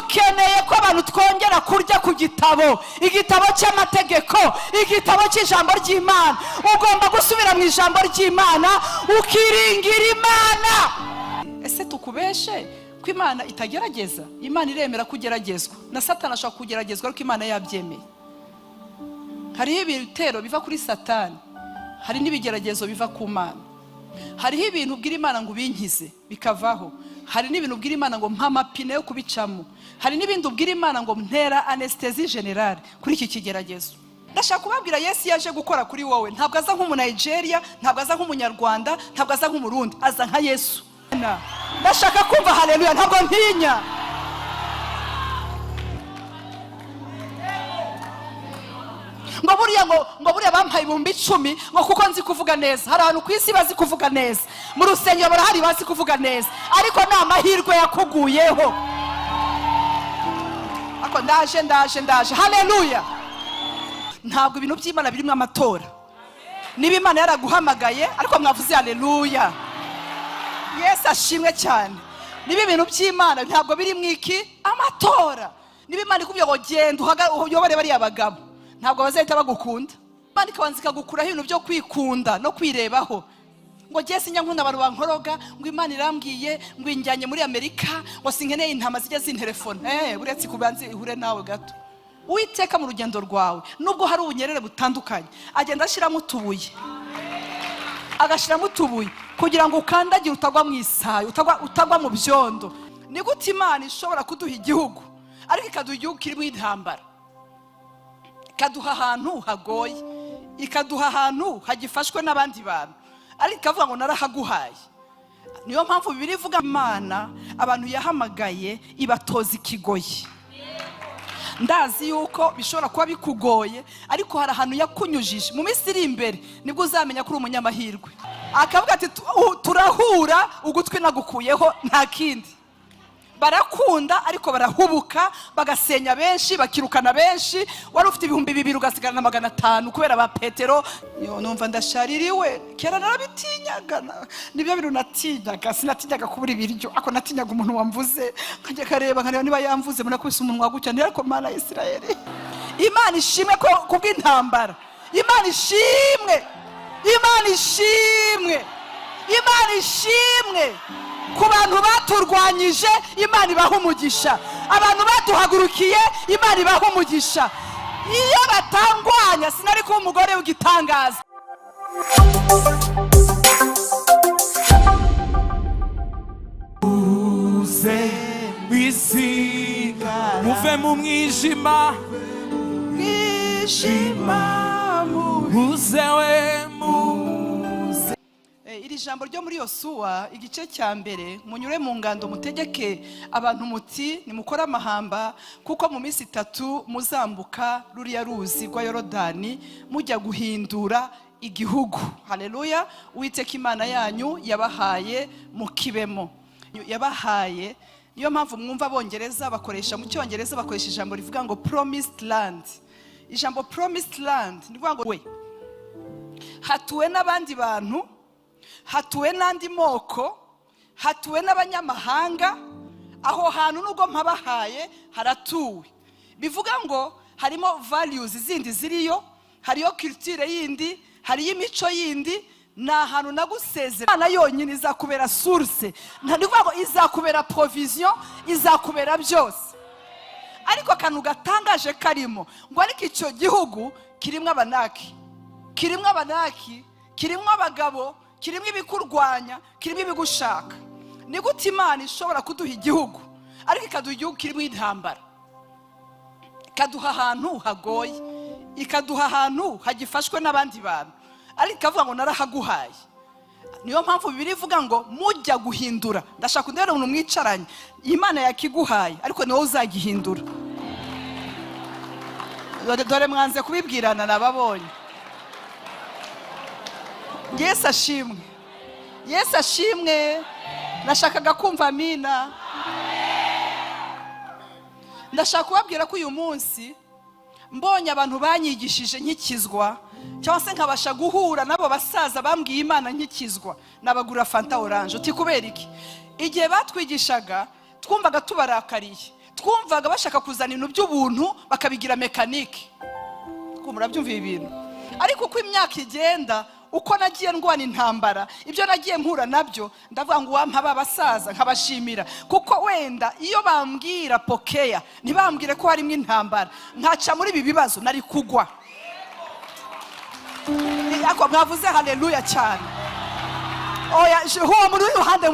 dukeneye ko abantu twongera kurya ku gitabo, igitabo cy'amategeko, igitabo cy'ijambo ry'Imana. Ugomba gusubira mu ijambo ry'Imana ukiringira Imana. Ese tukubeshe ko Imana itagerageza? Imana iremera kugeragezwa, na Satani ashaka kugeragezwa ariko Imana yabyemeye. Hariho ibitero biva kuri Satani, hari n'ibigeragezo biva ku Mana. Hariho ibintu ubwira Imana ngo binkize bikavaho, hari n'ibintu ubwira Imana ngo mpa amapine yo kubicamo, hari n'ibindi ubwira Imana ngo ntera anesthesie generale kuri iki kigeragezo. Ndashaka kubabwira Yesu yaje gukora kuri wowe. Ntabwo aza nk'umu-Nigeria, ntabwo aza nk'umunyarwanda, ntabwo aza nk'umurundi, aza nka Yesu. Ndashaka kumva haleluya, ntabwo ntinya. ngo buriya bampaye 10,000 ngo kuko nzi kuvuga neza. Hari abantu ku isi bazi kuvuga neza, mu rusengero barahari bazi kuvuga neza, ariko nta mahirwe yakuguyeho. Ako ndaje haleluya. Ntabwo ibintu by'Imana birimo amatora. Niba Imana yaraguhamagaye ariko mwavuze haleluya, Yesu ashimwe cyane. Niba ibintu by'Imana ntabwo biri mwiki amatora. Niba Imana ikubwiye ngo genda uyobore bari abagabo, ntabwo bazahita bagukunda. Imana ikabanza gukuraho ibintu byo kwikunda no kwirebaho. Ngo Yesu nyankunda abantu bankoroga, ngo Imana irambwiye ngo injyanye muri Amerika, ngo sinkeneye intama zijya zintelefone. Uretse kubanza ihure nawe gato. Uwiteka mu rugendo rwawe nubwo hari ubunyerere butandukanye, agenda ashiramo utubuye, agashiramo utubuye kugira ngo ukandagire utagwa mu isayo, utagwa mu byondo. Ni gute Imana ishobora kuduha igihugu ariko ikaduha igihugu kirimo intambara, ikaduha ahantu hagoye, ikaduha ahantu hagifashwe n'abandi bantu, ariko ikavuga ngo narahaguhaye? Niyo mpamvu Bibiliya ivuga Imana abantu yahamagaye ibatoza ikigoyi. Ndazi yuko bishobora kuba bikugoye, ariko hari ahantu yakunyujije. Mu minsi iri imbere nibwo uzamenya ko uri umunyamahirwe. Akavuga ati turahura ugutwi nagukuyeho nta kindi. Barakunda ariko barahubuka, bagasenya benshi, bakirukana benshi. Wari ufite 2,000 ugasigana na 500 kubera ba Petero. Numva ndashaririwe, kera narabitinyaga. Nibyo bintu natinyaga, sinatinyaga kubura ibiryo, ako natinyaga umuntu wamvuze. Nkajya kareba niba yamvuze munakubise umunwa gutya, ariko Mana ya Isirayeli. Imana ishimwe ko kubw'intambara. Imana ishimwe, Imana ishimwe, Imana ishimwe. Ku bantu baturwanyije Imana ibaha umugisha, abantu baduhagurukiye Imana ibaha umugisha. Iyo batangwanya sinari kuba umugore w'igitangaza. Uze wisiga muve mu mwijima, uzewe iri jambo ryo muri Yosuwa igice cya mbere, munyure mu ngando mutegeke abantu muti nimukora amahamba, kuko mu minsi 3 muzambuka ruriya ruzi rwa Yorodani mujya guhindura igihugu. Haleluya. Uwiteka Imana yanyu yabahaye mu kibemo, yabahaye. Niyo mpamvu mwumva abongereza bakoresha, mu cyongereza bakoresha ijambo rivuga ngo promised land. Ijambo promised land ndivuga ngo we hatuwe n'abandi bantu, hatuwe n'andi moko, hatuwe n'abanyamahanga. Aho hantu nubwo mpabahaye haratuwe. Bivuga ngo harimo values zindi ziriyo, hariyo culture yindi, hariyo imico yindi. Na ahantu nagusezera Imana yonyine izakubera source. Ndivuga ngo izakubera provision, izakubera byose. Ariko akantu gatangaje karimo ngo ariko icyo gihugu kirimo abanaki, kirimo abanaki, kirimo abagabo, kirimo ibikurwanya, kirimo ibigushaka. Ni gute Imana ishobora kuduha igihugu ariko ikaduha igihugu kirimo intambara, ikaduha ahantu hagoye, ikaduha ahantu hagifashwe n'abandi bantu, ariko ikavuga ngo narahaguhaye? Niyo mpamvu Bibiliya ivuga ngo mujya guhindura. Ndashaka kundera umuntu mwicaranye, Imana yakiguhaye ariko niwe uzagihindura. Dore mwanze kubibwirana nababonye. Yesu ashimwe, Yesu ashimwe. Nashakaga kumva amina. Ndashaka kubabwira ko uyu munsi mbonye abantu banyigishije nkikizwa, cyangwa se nkabasha guhura nabo basaza bambwiye Imana nkikizwa, nabagura fanta orange. Uti kubera iki? Igihe batwigishaga twumvaga tubarakariye, twumvaga bashaka kuzana ibintu by'ubuntu bakabigira mekanike. Murabyumva ibintu. Ariko uko imyaka igenda, uko nagiye ndwana intambara, ibyo nagiye mpura nabyo, ndavuga ngo wampa babasaza nkabashimira, kuko wenda iyo bambwira pokeya ntibambwire ko harimo intambara, nkaca muri ibi bibazo nari kugwa. Yako mwavuze haleluya cyane. Oya, huwa muri ruhande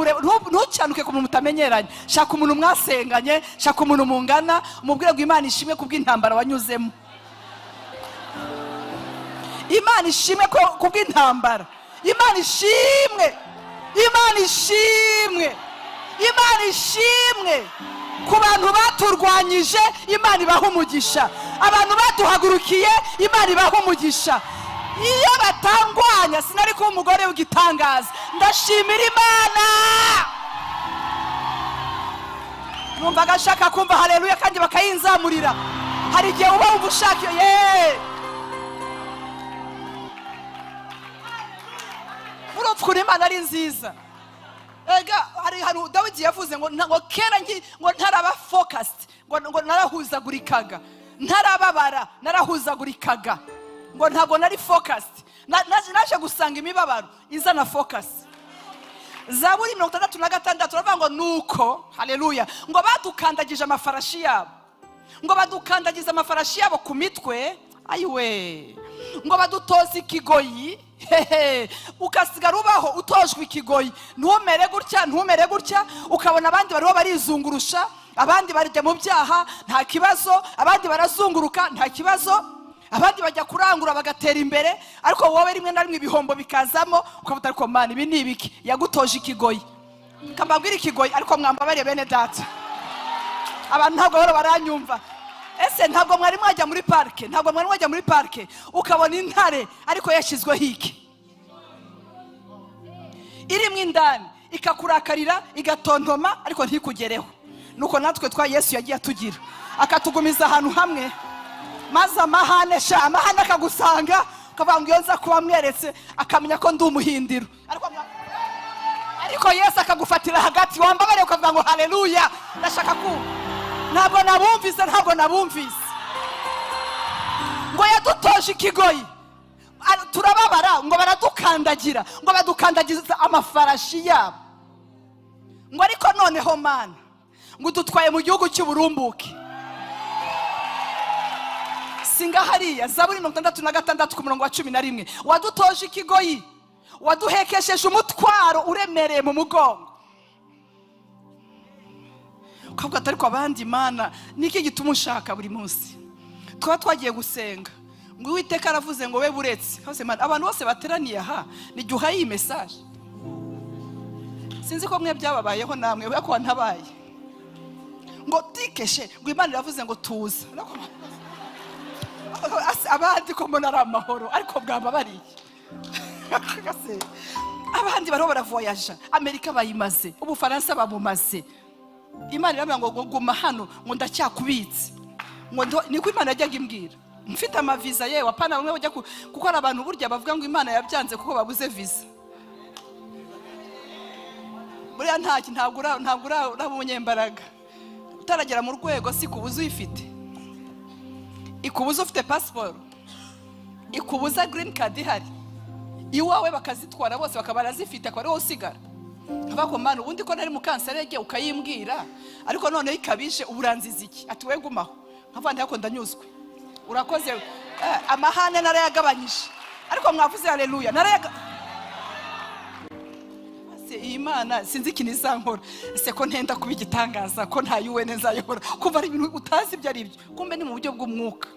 ntucyanuke ku muntu mutamenyeranye. Shaka umuntu mwasenganye, shaka umuntu mungana, umubwire ngo Imana ishimwe kubw'intambara wanyuzemo. Imana ishimwe kubw'intambara. Imana ishimwe. Imana ishimwe. Imana ishimwe ku bantu baturwanyije. Imana ibaha umugisha. Abantu baduhagurukiye, Imana ibaha umugisha. Iyo batangwanya sinari kuba umugore w'igitangaza. Ndashimira Imana. Numvaga nshaka kumva haleluya kandi bakayinzamurira. Hari igihe uba wumva ushaka urupfu Imana ari nziza. Ega hari Dawidi yavuze ngo kera ngo ntaraba focused, ngo narahuzagurikaga, ntarababara narahuzagurikaga, ngo ntago nari focused. Naje gusanga imibabaro izana focus. Zaburi 66 turavuga ngo nuko haleluya ngo badukandagije amafarashi yabo, ngo badukandagiza amafarashi yabo ku mitwe, ayiwe ngo badutoza ikigoyi. Ukasigara ubaho utojwe ikigoyi, ntumere gutya, ukabona abandi bariho barizungurusha, abandi barije mu byaha nta kibazo, abandi barazunguruka nta kibazo, abandi bajya kurangura bagatera imbere, ariko wowe rimwe na rimwe ibihombo bikazamo, ukavuga ariko Mana ibi ni ibiki? Yagutoje ikigoyi. Kambabwira ikigoyi, ariko mwambabariye bene data, abantu ntabwo baro baranyumva. Ese ntabwo mwari mwajya muri parke, ukabona intare ariko yashizweho iki? Irimo indani ikakurakarira igatontoma ariko ntikugereho. Nuko natwe twa Yesu yagiye atugira, akatugumiza ahantu hamwe, maze amahane akagusanga, ukavuga ngo iyo nza kuba mweretse akamenya ko ndi umuhindiro, ariko Yesu akagufatira hagati, wambabare ukavuga ngo haleluya. Ndashaka ntabwo nabumvise ngo yadutoje ikigoyi, turababara, ngo baradukandagira, ngo badukandagiza amafarashi yabo, ngo ariko noneho Mana ngo dutwaye mu gihugu cy'uburumbuke. Singa hariya Zaburi 66 ku murongo wa 11, wadutoje ikigoyi, waduhekesheje umutwaro uremereye mu mugongo. Ukavuga atari ko abandi Imana niki gituma ushaka buri munsi. Twagiye gusenga ngo Uwiteka aravuze ngo we buretse, abantu bose bateraniye aha ni uhaye iyi message. Sinzi ko mwe byababayeho namwe we ko ntabaye ngo tikeshe ngo Imana iravuze ngo tuza, abandi ko mbona ari amahoro ariko bwababariye. Abandi baro baravoyaje, Amerika bayimaze, Ubufaransa babumaze. Imana irambira ngo guma hano ngo ndacyakubitse, ngo niko Imana yajyaga imbwira. Mfite amaviza yewe apana bamwe bajya kuko ari abantu burya bavuga ngo Imana yabyanze kuko babuze visa. Buriya ntabwo urabunyembaraga, utaragera mu rwego si kubuza uyifite, ikubuza ufite passport, ikubuza green card ihari, iwawe bakazitwara bose bakaba barazifite akaba ariho usigara. Nkabako Mana ubundi ko nari mu kanserege ukayimbwira, ariko noneho ikabije uburanziza iki? Ati we gumaho. Nkavandi yako ndanyuzwe, urakoze. Amahane narayagabanyije, ariko mwavuze haleluya Imana sinzi ikintu izankora. Ese ko ntenda kuba igitangaza, ko nta UN nzayobora, kuva ari ibintu utazi ibyo ari byo, kumbe ni mu buryo bw'umwuka.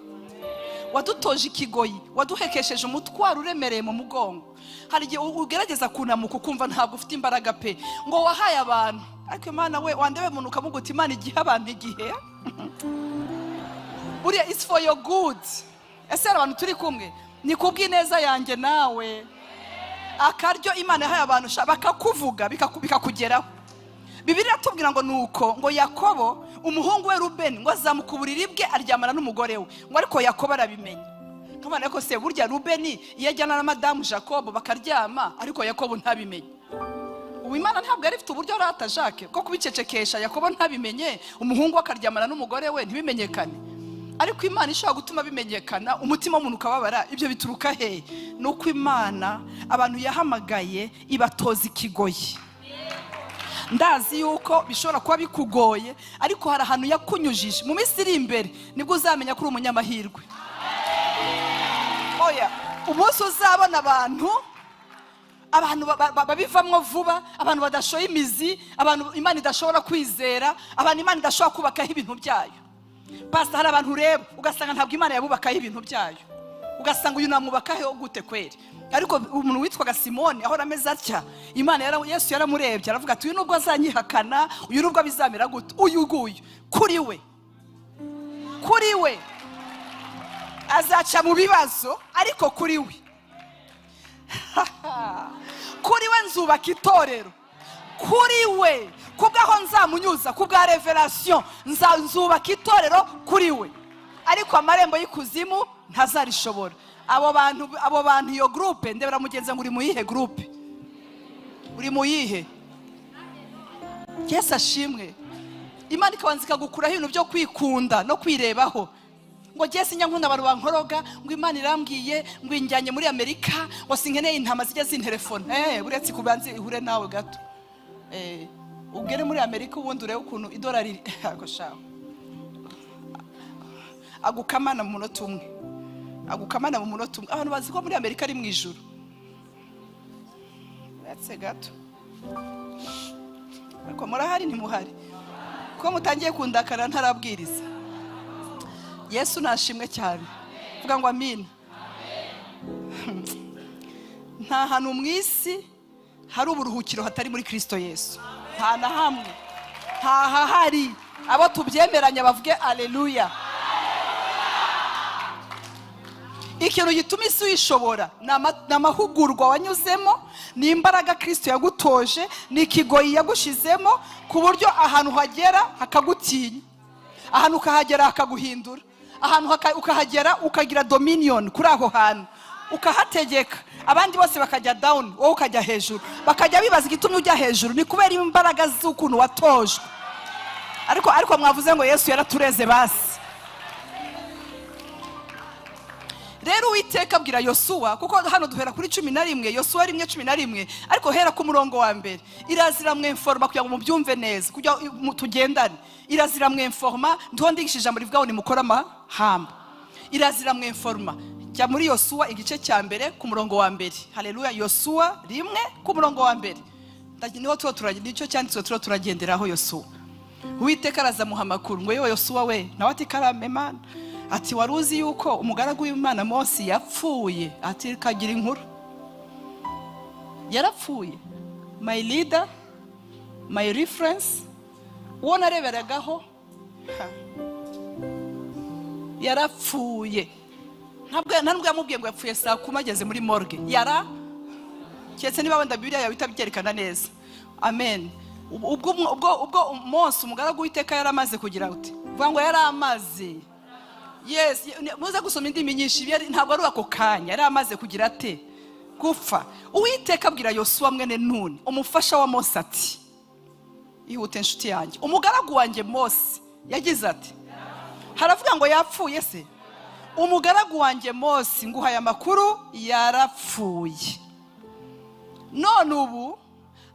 Wadutoje ikigoyi, waduhekesheje umutwaro uremereye mu mugongo. Hari igihe ugerageza kunamuka ukumva ntabwo ufite imbaraga pe, ngo wahaye abantu, ariko Imana we wandebe umuntu ukamuga uti Imana igihe abantu igihe buriya it's for your good. Ese abantu turi kumwe ni kubw'ineza yanjye nawe, akaryo Imana yahaye abantu bakakuvuga bikakugeraho. Bibiliya tubwira ngo nuko ngo Yakobo umuhungu we Rubeni ngo azamuka uburiri bwe aryamana n'umugore we, ngo ariko Yakobo arabimenya. Nkabana ko se burya Rubeni yajyana na Madamu Jacob bakaryama, ariko Yakobo ntabimenye. Imana ntabwo yari ifite uburyo rata Jacques bwo kubicecekesha Yakobo ntabimenye, umuhungu akaryamana n'umugore we ntibimenyekane. Ariko Imana ishobora gutuma bimenyekana, umutima w'umuntu ukababara. Ibyo bituruka he? Nuko Imana abantu yahamagaye ibatoza ikigoyi. Ndazi yuko bishobora kuba bikugoye, ariko hari ahantu yakunyujije. Mu minsi iri imbere nibwo uzamenya ko uri umunyamahirwe. Oya, umunsi uzabona abantu babivamwo vuba, abantu badashoye imizi, abantu Imana idashobora kwizera, abantu Imana idashobora kubakaho ibintu byayo. Pastor, hari abantu ureba ugasanga ntabwo Imana yabubakaho ibintu byayo, ugasanga uyu namubakaho gute kweri. Ariko umuntu witwaga Simoni aho rameze atya, Yesu yaramurebye aravuga ati uyu nubwo azanyihakana, uyu nubwo bizamera gute, uyu guyu kuri we azaca mu bibazo, ariko kuri we kuri we nzubaka itorero, kuri we kubwaho nzamunyuza, kubwa revelation nzubaka itorero kuri we, ariko amarembo y'ikuzimu ntazarishobora. Abo bantu iyo groupe ndebera mugenzi ngo uri mu yihe groupe, uri mu yihe? Yesu ashimwe. Imana ikabanza ikagukuraho ibintu byo kwikunda no kwirebaho ngo Yesu nyankunda abantu bankoroga, ngo Imana irambwiye ngo injyanye muri Amerika, ngo sinkeneye intama zijya zintelefone. Uretse kubanza ihure nawe gato, ugere muri Amerika ubundi urebe ukuntu idolari agoshaho agukamana mu munota umwe, agukamana mu munota umwe. Abantu bazi ko muri Amerika ari mu ijuru. Uretse gato, ariko murahari ntimuhari ko mutangiye kundakara ntarabwiriza. Yesu nashimwe cyane, vuga ngo amina. Nta hantu mu isi hari uburuhukiro hatari muri Kristo Yesu, nta na hamwe, nta hahari. Abo tubyemeranya bavuge aleluya. Ikintu gituma isi uyishobora ni amahugurwa wanyuzemo, ni imbaraga Kristo yagutoje, ni ikigoyi yagushizemo, ku buryo ahantu hagera hakagutinya, ahantu ukahagera hakaguhindura, ahantu ukahagera ukagira dominion kuri aho hantu, ukahategeka. Abandi bose bakajya down, wowe ukajya hejuru. Bakajya bibaza igitumye ujya hejuru, ni kubera imbaraga z'ukuntu watojwe. Ariko mwavuze ngo Yesu yaratureze basi. Rero Uwiteka abwira Yosuwa, kuko hano duhera kuri 11, Yosuwa 1:11, ariko hera ku murongo wa mbere. Irazira mwinforma kugira ngo mubyumve neza, kugira tugendane. Irazira mwinforma, ndondikishije muri bwaho ni mukora amahamba. Irazira mwinforma. Jya muri Yosuwa igice cya mbere ku murongo wa mbere. Haleluya. Yosuwa 1 ku murongo wa mbere. Niho nicyo cyanditswe turagenderaho Yosuwa. Uwiteka arazamuha amakuru ngo yewe Yosuwa we, nawe ati karame Mana, ati waruzi yuko umugaragu w'Imana Mose yapfuye? Ati kagira inkuru. Yarapfuye. My leader, my reference, uwo nareberagaho yarapfuye. Ntabwo yamubwiye ngo yapfuye saa 10 ageze muri morgue. Cyetse niba wenda Bibiliya yawe itabyerekana neza. Amen. Ubwo Mose umugaragu w'Iteka yaramaze kugira uti, vuga ngo yaramaze. Yes, muze gusoma indimi nyinshi, ntabwo ari ako kanya, yaramaze kugira ate gupfa. Uwiteka abwira Yosuwa mwene Nuni, umufasha wa Mose ati, ihute nshuti yanjye, umugaragu wanjye Mose yagize ati, haravuga ngo yapfuye se? Umugaragu wanjye Mose nguhaye amakuru yarapfuye. None ubu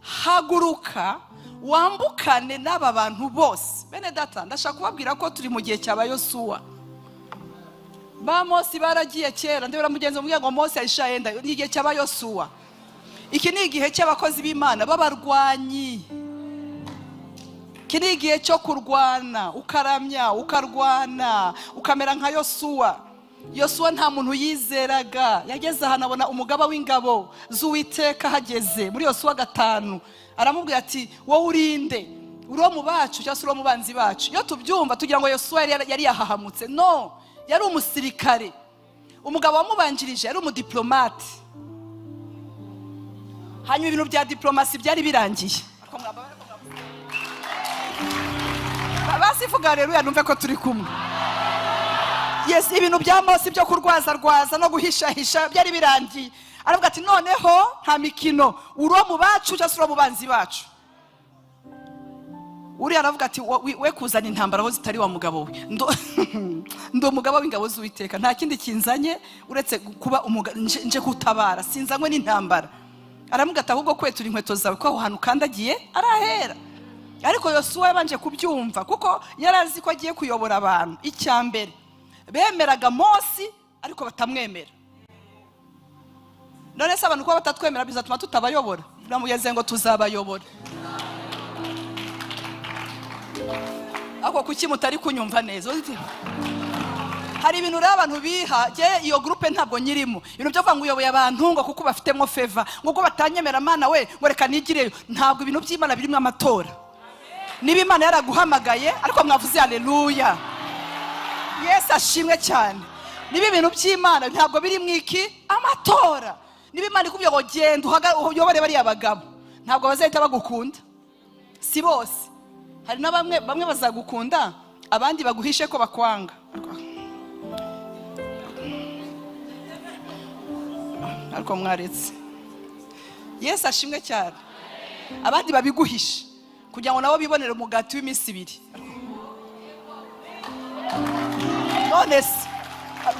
haguruka wambukane n'aba bantu bose. Bene data, ndashaka kubabwira ko turi mu gihe cyaba Yosuwa. Ba Mose baragiye kera, ndebera mugenzi mu ngo Mose yishayenda, ni igihe cyaba Yosuwa. Iki ni igihe cy'abakozi b'Imana b'abarwanyi. Iki ni igihe cyo kurwana, ukaramya, ukarwana, ukamera nka Yosuwa. Yosuwa nta muntu yizeraga, yageze ahantu abona umugaba w'ingabo z'Uwiteka hageze muri Yosuwa 5. Aramubwira ati wowe urinde, uro mu bacu cyangwa uro mu banzi bacu. Iyo tubyumva tugira ngo Yosuwa yari yahahamutse. No, yari umusirikare. Umugabo wamubanjirije yari umudiplomate. Hanyuma ibintu bya diplomasi byari birangiye. Basivuga rero numve ko turi kumwe. Yes, ibintu bya Mose byo kurwaza no guhishahisha byari birangiye. aravuga ati noneho nta mikino uro mu bacu cyangwa uro mu banzi bacu. Uri aravuga ati we kuzana intambara aho zitari wa mugabo we. Ndo umugabo w'ingabo z'Uwiteka, nta kindi kinzanye uretse kuba nje kutabara, sinzanywe n'intambara. Aramugata ahubwo kwetura inkweto zawe ko aho hantu kandagiye arahera. Ariko Yosuwa yabanje kubyumva kuko yarazi ko agiye kuyobora abantu. Icyambere bemeraga Mose ariko batamwemera. None se abantu ko batatwemera bizatuma tutabayobora? Namugeze ngo tuzabayobora. Ako kuki mutari kunyumva neza? Hari ibintu rero abantu biha, je iyo groupe ntabwo nyirimo. Ibintu byo kwanga uyoboye abantu ngo kuko bafitemo favor, ngo batanyemera Mana we ngo reka nigireyo. Ntabwo ibintu by'Imana birimo amatora. Niba Imana yaraguhamagaye ariko mwavuze haleluya. Yesu ashimwe cyane. Niba ibintu by'Imana ntabwo biri mwiki amatora. Niba Imana ikubye ngo genda uyobore bari abagabo, ntabwo bazahita bagukunda. Si bose. Hari na bamwe bazagukunda, abandi baguhishe ko bakwanga. Ariko mwaretse. Yesu ashimwe cyane. Abandi babiguhishe kugira ngo nabo bibonere umugati w'iminsi 2. None se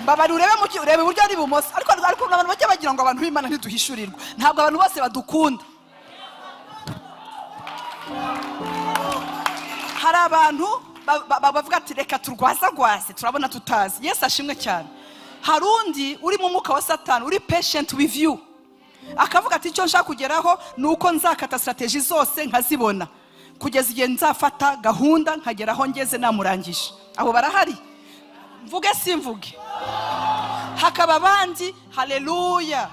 babari urebe buryo ari bumoso, ariko abantu bajya bagira ngo abantu b'Imana ntiduhishurirwa. Ntabwo abantu bose badukunda. Hari abantu bavuga ati reka turwazagwaze turabona tutazi. Yesu ashimwe cyane. Hari undi uri mu mwuka wa Satani, uri patient with you, akavuga ati icyo nshaka kugeraho nuko nzakata strategy zose nkazibona kugeza igihe nzafata gahunda nkageraho ngeze namurangije. Abo barahari, mvuge simvuge. Hakaba abandi haleluya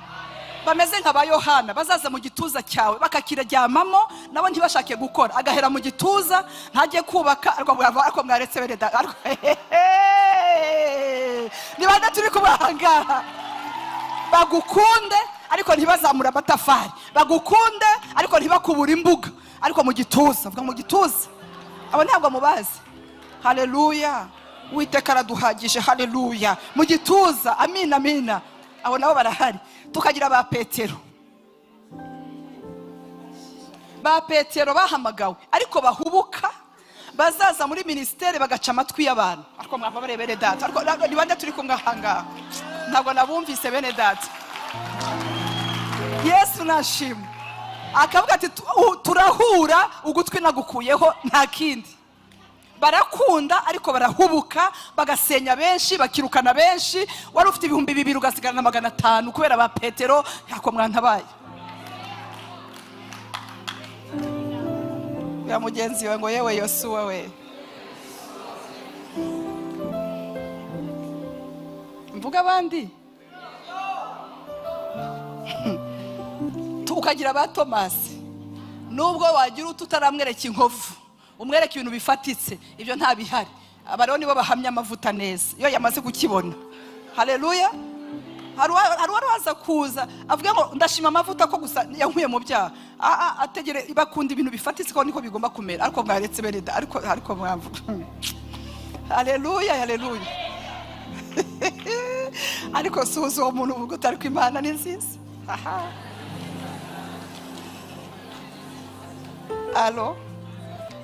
bameze nk'aba Yohana, bazaza mu gituza cyawe bakakiraryamamo, nabo ntibashake gukora, agahera mu gituza ntajye kubaka. Ariko mwaretse bene da, nibanda turi kubahanga. Bagukunde ariko ntibazamura amatafari, bagukunde ariko ntibakubura imbuga, ariko mu gituza, vuga mu gituza. Abo ntabwo mubazi. Haleluya. Uwiteka araduhagije. Haleluya. Mu gituza. Amina amina. Abo nabo barahari. Tukagira ba Petero. Ba Petero bahamagawe ariko bahubuka, bazaza muri ministeri bagaca amatwi y'abantu. Ariko mwava barebere data, ariko nibande turi kumwahanga, ntabwo nabumvise bene data. Yesu nashimwe. Akavuga ati turahura ugutwi nagukuyeho nta kindi. Barakunda ariko barahubuka, bagasenya benshi, bakirukana benshi. Wari ufite 2,000 ugasigana na 500 kubera ba Petero. Yako mwantabaye ya mugenzi we ngo yewe Yosuwa we, mvuga abandi. Tukagira ba Tomasi, nubwo wagira utaramwereka inkovu, umwereka ibintu bifatitse, ibyo nta bihari. Abaroni bo bahamya amavuta neza iyo yamaze kukibona. Haleluya. Hari waza kuza avuga ngo ndashima amavuta ko gusa yankuye mu byaha. Ategere bakunda ibintu bifatitse ko niko bigomba kumera. Ariko mwaretse bereda, ariko mwamvu. Haleluya, haleluya. Ariko suzo umuntu uvuga utari ko Imana ni nziza. Alo.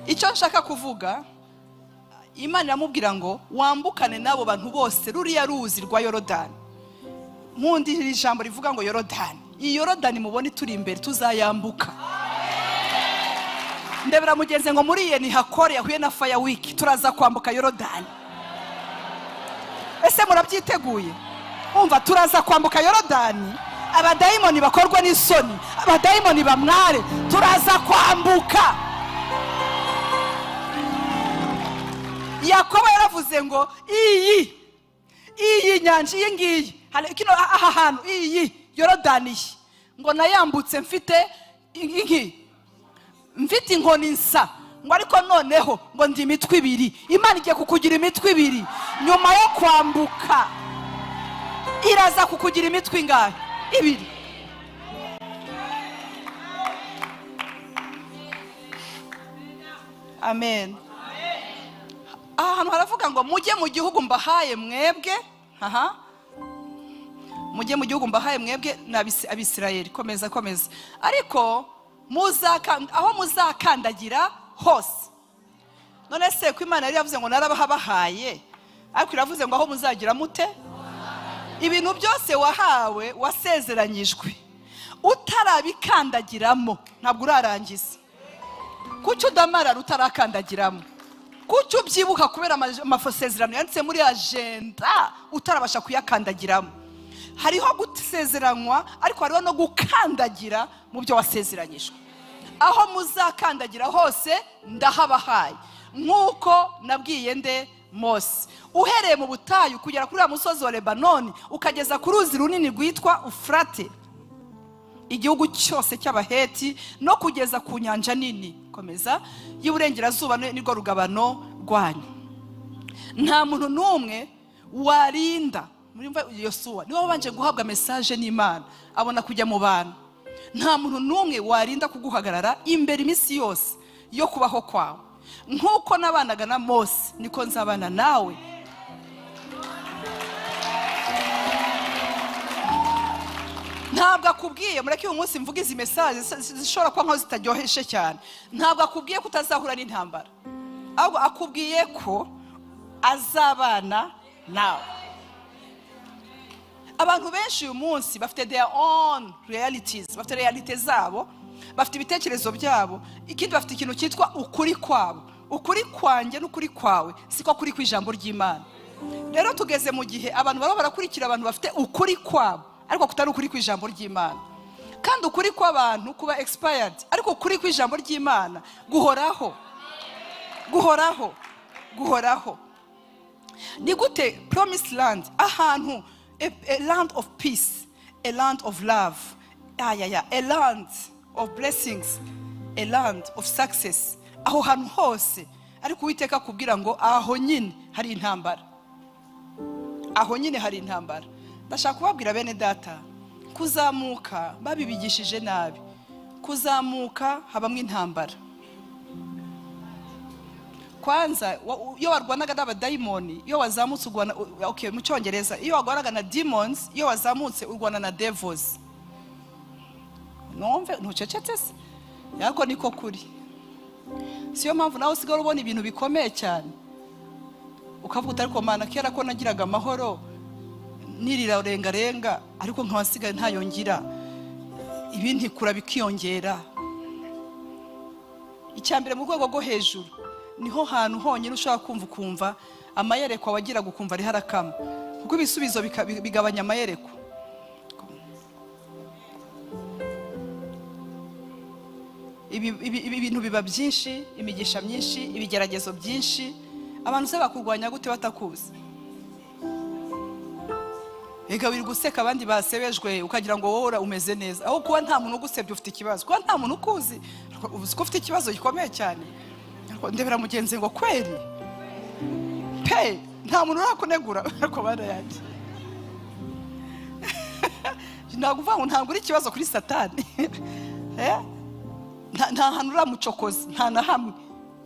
Icyo nshaka kuvuga, Imana iramubwira ngo wambukane nabo bantu bose ruriya ruzi rwa Yorodani. Mundi iri jambo rivuga ngo Yorodani. Iyi Yorodani mubone turi imbere tuzayambuka. Ndebera mugenze ngo muri ye ni hakore yahuye na fire week, turaza kwambuka Yorodani. Ese murabyiteguye? Umva turaza kwambuka Yorodani. Abadayimoni bakorwa n'isoni, abadayimoni bamware, turaza kwambuka. Yakobo yaravuze ngo iyi nyanja iyi ngiyi, kino aha hantu iyi Yorodani ngo nayambutse mfite inkoni nsa, ngo ariko noneho ngo ndi imitwe 2. Imana igiye kukugira imitwe 2 nyuma yo kwambuka. Iraza kukugira imitwe ingahe? 2. Amen. Ahantu haravuga ngo mujye mu gihugu mbahaye mwebwe, mujye mu gihugu mbahaye mwebwe n'Abisirayeli. Komeza ariko aho muzakandagira hose. None se ko Imana yari yavuze ngo narabahaye, ariko iravuze ngo aho muzagira mute? Ibintu byose wahawe wasezeranyijwe utarabikandagiramo ntabwo urarangiza. Kuki udamarara utarakandagiramo? Kuki ubyibuka kubera amasezerano yanditse muri agenda utarabasha kuyakandagiramo? Hariho gusezeranywa, ariko hariho no gukandagira mu byo wasezeranyijwe. Aho muzakandagira hose ndahabahaye, nk'uko nabwiye nde Mose. Uhereye mu butayu kugera kuri musozi wa Lebanoni ukageza ku ruzi runini rwitwa Ufrate, igihugu cyose cy'Abaheti, no kugeza ku nyanja nini komeza y'Iburengerazuba nirwo rugabano rwanyu. Nta muntu n'umwe warinda, muri Yosuwa niwe wabanje guhabwa message n'Imana abona kujya mu bantu. Nta muntu n'umwe warinda kuguhagarara imbere iminsi yose yo kubaho kwawe. Nk'uko nabanaga na Mose niko nzabana nawe. Ntabwo akubwiye, mureke uyu munsi mvuga izi message zishobora kuba nko zitaryoheshe cyane. Ntabwo akubwiye ko utazahura n'intambara, ahubwo akubwiye ko azabana nawe. Abantu benshi uyu munsi bafite their own realities, bafite realite zabo, bafite ibitekerezo byabo. Ikindi bafite ikintu cyitwa ukuri kwabo. Ukuri kwanjye n'ukuri kwawe siko kuri kw'ijambo ry'Imana. Rero tugeze mu gihe abantu baba barakurikira abantu bafite ukuri kwabo, ariko kutari ukuri kw'ijambo ry'Imana. Kandi ukuri kw'abantu kuba expired, ariko ukuri kw'ijambo ry'Imana guhoraho. Ni gute promised land, ahantu, a land of peace, a land of love, a land of blessings, a land of success, aho hantu hose, ariko Uwiteka kubwira ngo aho nyine hari intambara. Ndashaka kubabwira bene data, kuzamuka babibigishije nabi, kuzamuka habamwe intambara. Kwanza iyo warwanaga n'abadayimoni, iyo wazamutse urwana, okay mu Cyongereza, iyo warwanaga na demons, iyo wazamutse urwana na devils. Numve ntucecetse se? Yako niko kuri. Siyo mpamvu nawe usigara ubona ibintu bikomeye cyane, ukavuga utari ko Mana kera ko nagiraga amahoro nirira renga, ariko nkabasigaye ntayongira, ibintu kura bikiyongera. Icyambere mu rwego rwo hejuru niho hantu honyine ushaka kumva amayereko wagira gukumva ari harakama, kuko ibisubizo bigabanya amayereko. Ibintu biba byinshi, imigisha myinshi, ibigeragezo byinshi. Abantu se bakurwanya gute batakuzi? Ega biri guseka abandi basebejwe ukagira ngo wowe umeze neza, aho kuba nta muntu ugusebye ufite ikibazo, kuba nta muntu ukuzi uzi ko ufite ikibazo gikomeye cyane. Ndebera mugenzi ngo kweri pe nta muntu urakunegura, ariko bana yanjye naguvuga ngo ntabwo uri ikibazo kuri Satani. Nta hantu uramucokoza, nta na hamwe.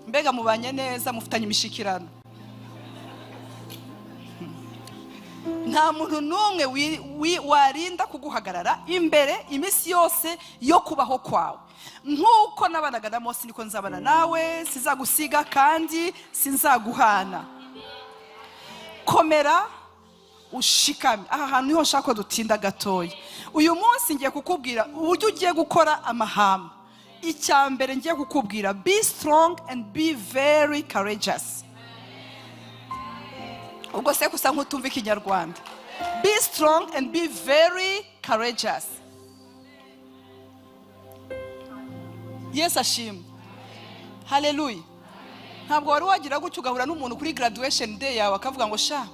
Mbega mubanye neza, mufitanye imishikirano. Nta muntu n'umwe warinda kuguhagarara imbere iminsi yose yo kubaho kwawe. Nk'uko nabanaga na Mose niko nzabana nawe, sizagusiga kandi sinzaguhana. Komera ushikame. Aha hantu niho nshaka ko dutinda gatoya. Uyu munsi ngiye kukubwira uburyo ugiye gukora amahamba. Icyambere ngiye kukubwira, be strong and be very courageous. Ubwo se kusa nk'utumva ikinyarwanda. Be strong and be very courageous. YESU ASHIMWE. Hallelujah. Ntabwo wari wagira gutyo ugahura n'umuntu kuri graduation day yawe akavuga ngo sha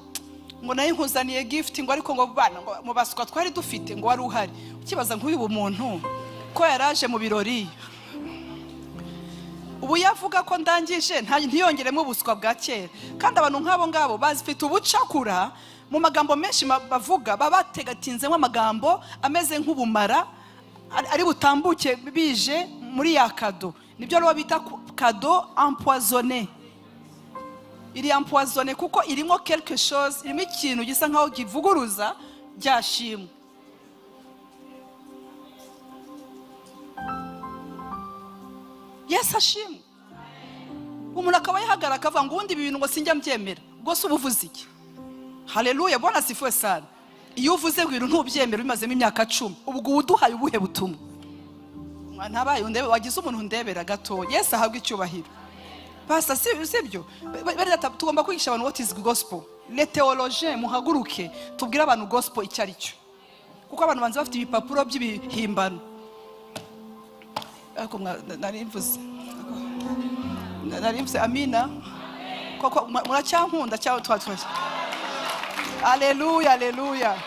ngo nayo nkuzaniye gift, ngo ariko ngo bana ngo mu basuka twari dufite ngo wari uhari. Ukibaza nk'uyu bumuntu ko yaraje mu birori, ubu yavuga ko ndangije ntiyongeremo ubuswa bwa kera. Kandi abantu nk'abo ngabo bazifite ubucakura mu magambo menshi bavuga, babategatinzemo amagambo ameze nk'ubumara ari butambuke bije muri ya kado. Nibyo rero bita kado empoisonné. Iri empoisonné kuko irimo quelque chose, irimo ikintu gisa nkaho kivuguruza byashimwe. Yesu ashimwe. Umuntu akaba yahagarara akavuga ngo ubundi ibintu ngo sinjya mbyemera. Ubwo se ubuvuze iki? Haleluya, Bwana asifiwe sana. Iyo uvuze ngo ibintu ntubyemera bimazemo imyaka 10, ubwo uduhaye ubuhe butumwa? Ntabaye undebe wagize umuntu ndebera gato. Yesu ahabwa icyubahiro. Pastor sibyo tugomba kwigisha abantu what is gospel. Les théologiens muhaguruke tubwira abantu gospel icyo ari cyo, kuko abantu banze bafite ibipapuro by'ibihimbano. Ako narimvuze amina koko muracyankunda cyaho twatwaje. Haleluya, haleluya.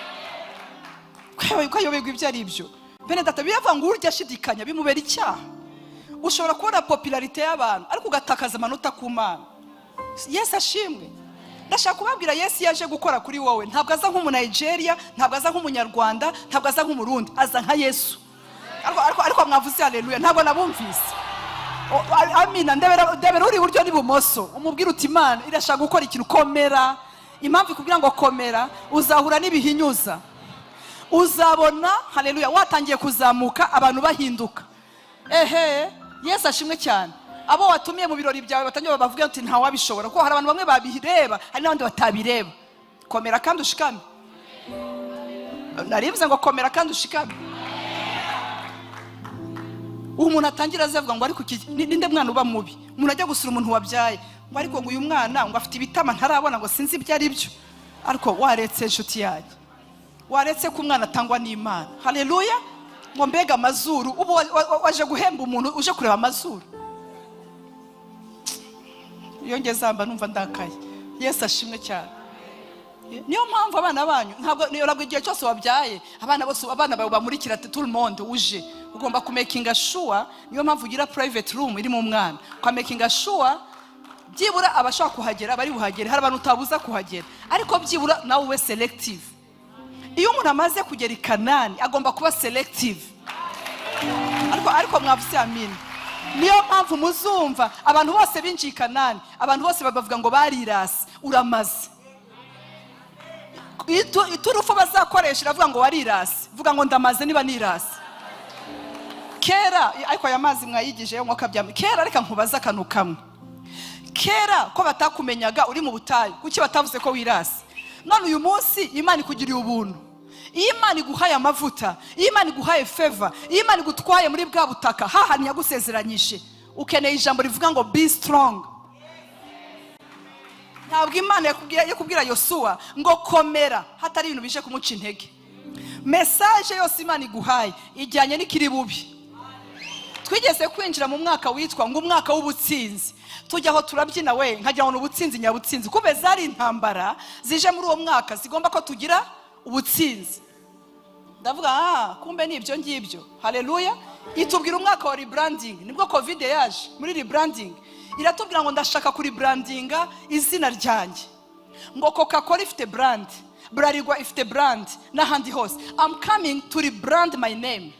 Kwayoberwa ibyo ari byo. Bene data biravuga ngo urya ashidikanya bimubera icyaha. Ushobora kubona popularité y'abantu ariko ugatakaza amanota ku Mana. Yesu ashimwe. Ndashaka kubabwira Yesu yaje gukora kuri wowe. Ntabwo aza nk'umu Nigeria, ntabwo aza nk'umunyarwanda, ntabwo aza nk'umurundi, aza nka Yesu. Ariko mwavuze haleluya, ntabwo nabumvise. Amina, ndebera uri buryo n'ibumoso. Umubwira uti Imana irashaka gukora ikintu, komera. Impamvu ikubwira ngo komera, uzahura n'ibihinyuza. Uzabona haleluya watangiye kuzamuka abantu bahinduka. Yesu ashimwe cyane. Abo watumiye mu birori byawe batangiye bavuga ati nta wabishobora, kuko hari abantu bamwe babireba hari n'abandi batabireba. Komera kandi ushikame. Narivuze ngo komera kandi ushikame. Umuntu atangira azavuga ngo ariko ninde mwana uba mubi. Umuntu ajya gusura umuntu wabyaye ngo ariko ngo uyu mwana ngo afite ibitama ntarabona ngo sinzi ibyo ari byo. Ariko waretse inshuti yanjye, waretse ko umwana atangwa n'Imana. Haleluya. Ngo mbega amazuru ubu waje guhemba umuntu uje kureba amazuru. Yongezamba numva ndakaye. Yesu ashimwe cyane. Niyo mpamvu abana banyu ntabwo igihe cyose wabyaye abana bawe bamurikira tout le monde uje ugomba kumakinga sure. Niyo mpamvu ugira private room iri mu mwana ukamakinga sure byibura abashaka kuhagera bari buhagere. Hari abantu utabuza kuhagera ariko byibura nawe we selective. Iyo umuntu amaze kugera i Kanani agomba kuba selective. Ariko mwavuze amina. Niyo mpamvu muzumva abantu bose binjiye i Kanani, abantu bose bavuga ngo barirasi. Uramaze iturufu bazakoresha iravuga ngo warirasi, vuga ngo ndamaze niba nirasi. Kera ariko aya mazi mwayigije mwaka byamwe. Kera reka nkubaza akantu kamwe. Kera ko batakumenyaga uri mu butayu, kuki batavuze ko wirasi? None uyu munsi Imana ikugiriye ubuntu. Iyo Imana iguhaye amavuta, iyo Imana iguhaye favor, iyo Imana igutwaye muri bwa butaka hahani yagusezeranyije, ukeneye ijambo rivuga ngo be strong. Ntabwo Imana yakubwira Yosuwa ngo komera hatari ibintu bije kumuca intege. Message yose Imana iguhaye ijyanye n'ikiri bubi. Twigeze kwinjira mu mwaka witwa ngo umwaka w'ubutsinzi. Tujyaho turabyina we nkagira ngo ubutsinzi nyabutsinzi. Kube zari intambara zije muri uwo mwaka zigomba ko tugira ubutsinzi. Ndavuga kumbe nibyo ngibyo. Haleluya. Itubwira umwaka wa rebranding. Nibwo covid yaje muri rebranding. Iratubwira ngo ndashaka kuri brandinga izina ryanjye. Ngo Coca-Cola ifite brand, Bralirwa ifite brand, n'ahandi hose. I'm coming to rebrand my name.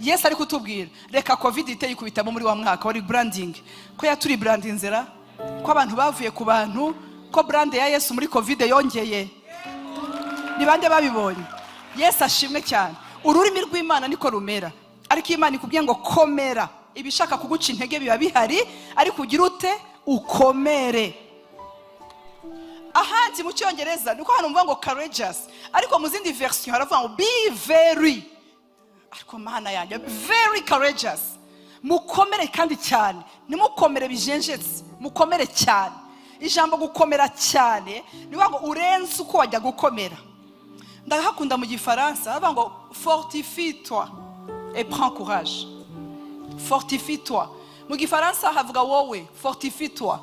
Yes ari kutubwira reka covid iteye kubitamo muri wa mwaka wa rebranding. Ko yaturi brand inzera, ko abantu bavuye ku bantu, ko brand ya Yesu muri covid yongeye. Ni bande babibonye? Yes ashimwe cyane. Ururimi rw'Imana niko rumera. Ariko Imana ikubwiye ngo komera. Ibishaka kuguca intege biba bihari, ariko ugira ute ukomere. Ahandi mu Cyongereza niko hano mvuga ngo courageous, ariko mu zindi version haravuga ngo be very. Ariko Mana yanjye very courageous. Mukomere kandi cyane. Nimukomere bijenjetse, mukomere cyane. Ijambo gukomera cyane nivuga ngo urenze uko wajya gukomera. Ndahakunda mu Gifaransa haravuga ngo fortifie-toi et prends courage. Fortifie-toi. Mu Gifaransa havuga wowe fortifie-toi.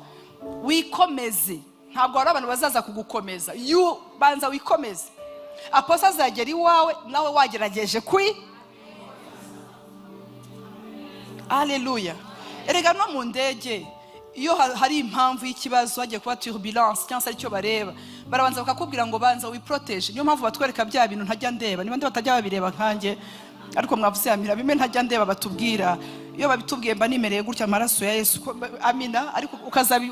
Wikomeze. Ntabwo ari abantu bazaza kugukomeza. You banza wikomeze. Aposa azagera iwawe nawe wagerageje kwi. Haleluya. Erega no mu ndege iyo hari impamvu y'ikibazo hagiye kuba turbulence cyangwa se icyo bareba barabanza bakakubwira ngo banza wiprotege. Niyo mpamvu batwereka bya bintu ntajya ndeba. Niba ndi batajya babireba nkanjye ariko mwavuze amira bime ntajya ndeba batubwira. Iyo babitubwiye mba nimereye gutya amaraso ya Yesu amina. Ariko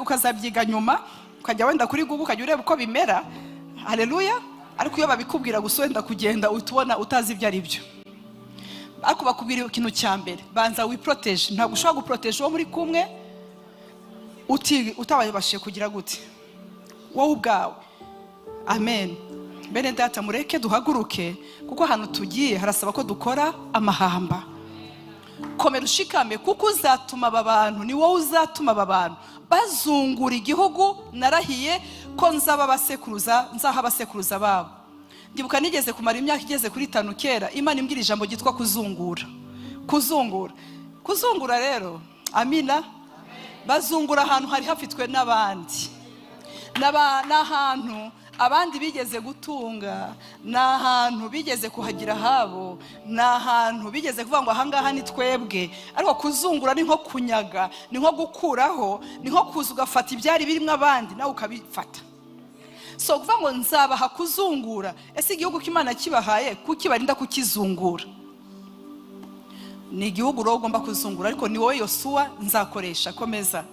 ukazabyiga nyuma ukajya wenda kuri Google ukajya ureba uko bimera. Haleluya. Ariko iyo babikubwira gusa wenda kugenda utubona utazi ibyo ari byo. ariko bakubwira ikintu cya mbere, banza wiprotege. Ntabwo ushobora guprotege uwo muri kumwe utabashije kugira gute wowe ubwawe. Amen. Bene data, mureke duhaguruke, kuko ahantu tugiye harasaba ko dukora amahamba. Komera ushikame, kuko uzatuma aba bantu, ni wowe uzatuma aba bantu bazungura igihugu. Narahiye ko nzaha abasekuruza babo. Ndibuka nigeze kumara imyaka igeze kuri 5 kera, Imana imbwira ijambo ryitwa kuzungura. Kuzungura rero, amina, bazungura ahantu hari hafitwe n'abandi. N'ahantu abandi bigeze gutunga, n'ahantu bigeze kuhagira habo, n'ahantu bigeze kuvuga ngo ahangaha ni twebwe. Ariko kuzungura ni nko kunyaga, ni nko gukuraho, ni nko kuza ugafata ibyari birimo abandi nawe ukabifata. So kuvuga ngo nzabaha kuzungura, ese igihugu k'Imana kibahaye kuki barinda kukizungura? Ni igihugu rero ugomba kuzungura, ariko ni wowe Yosua nzakoresha. Komeza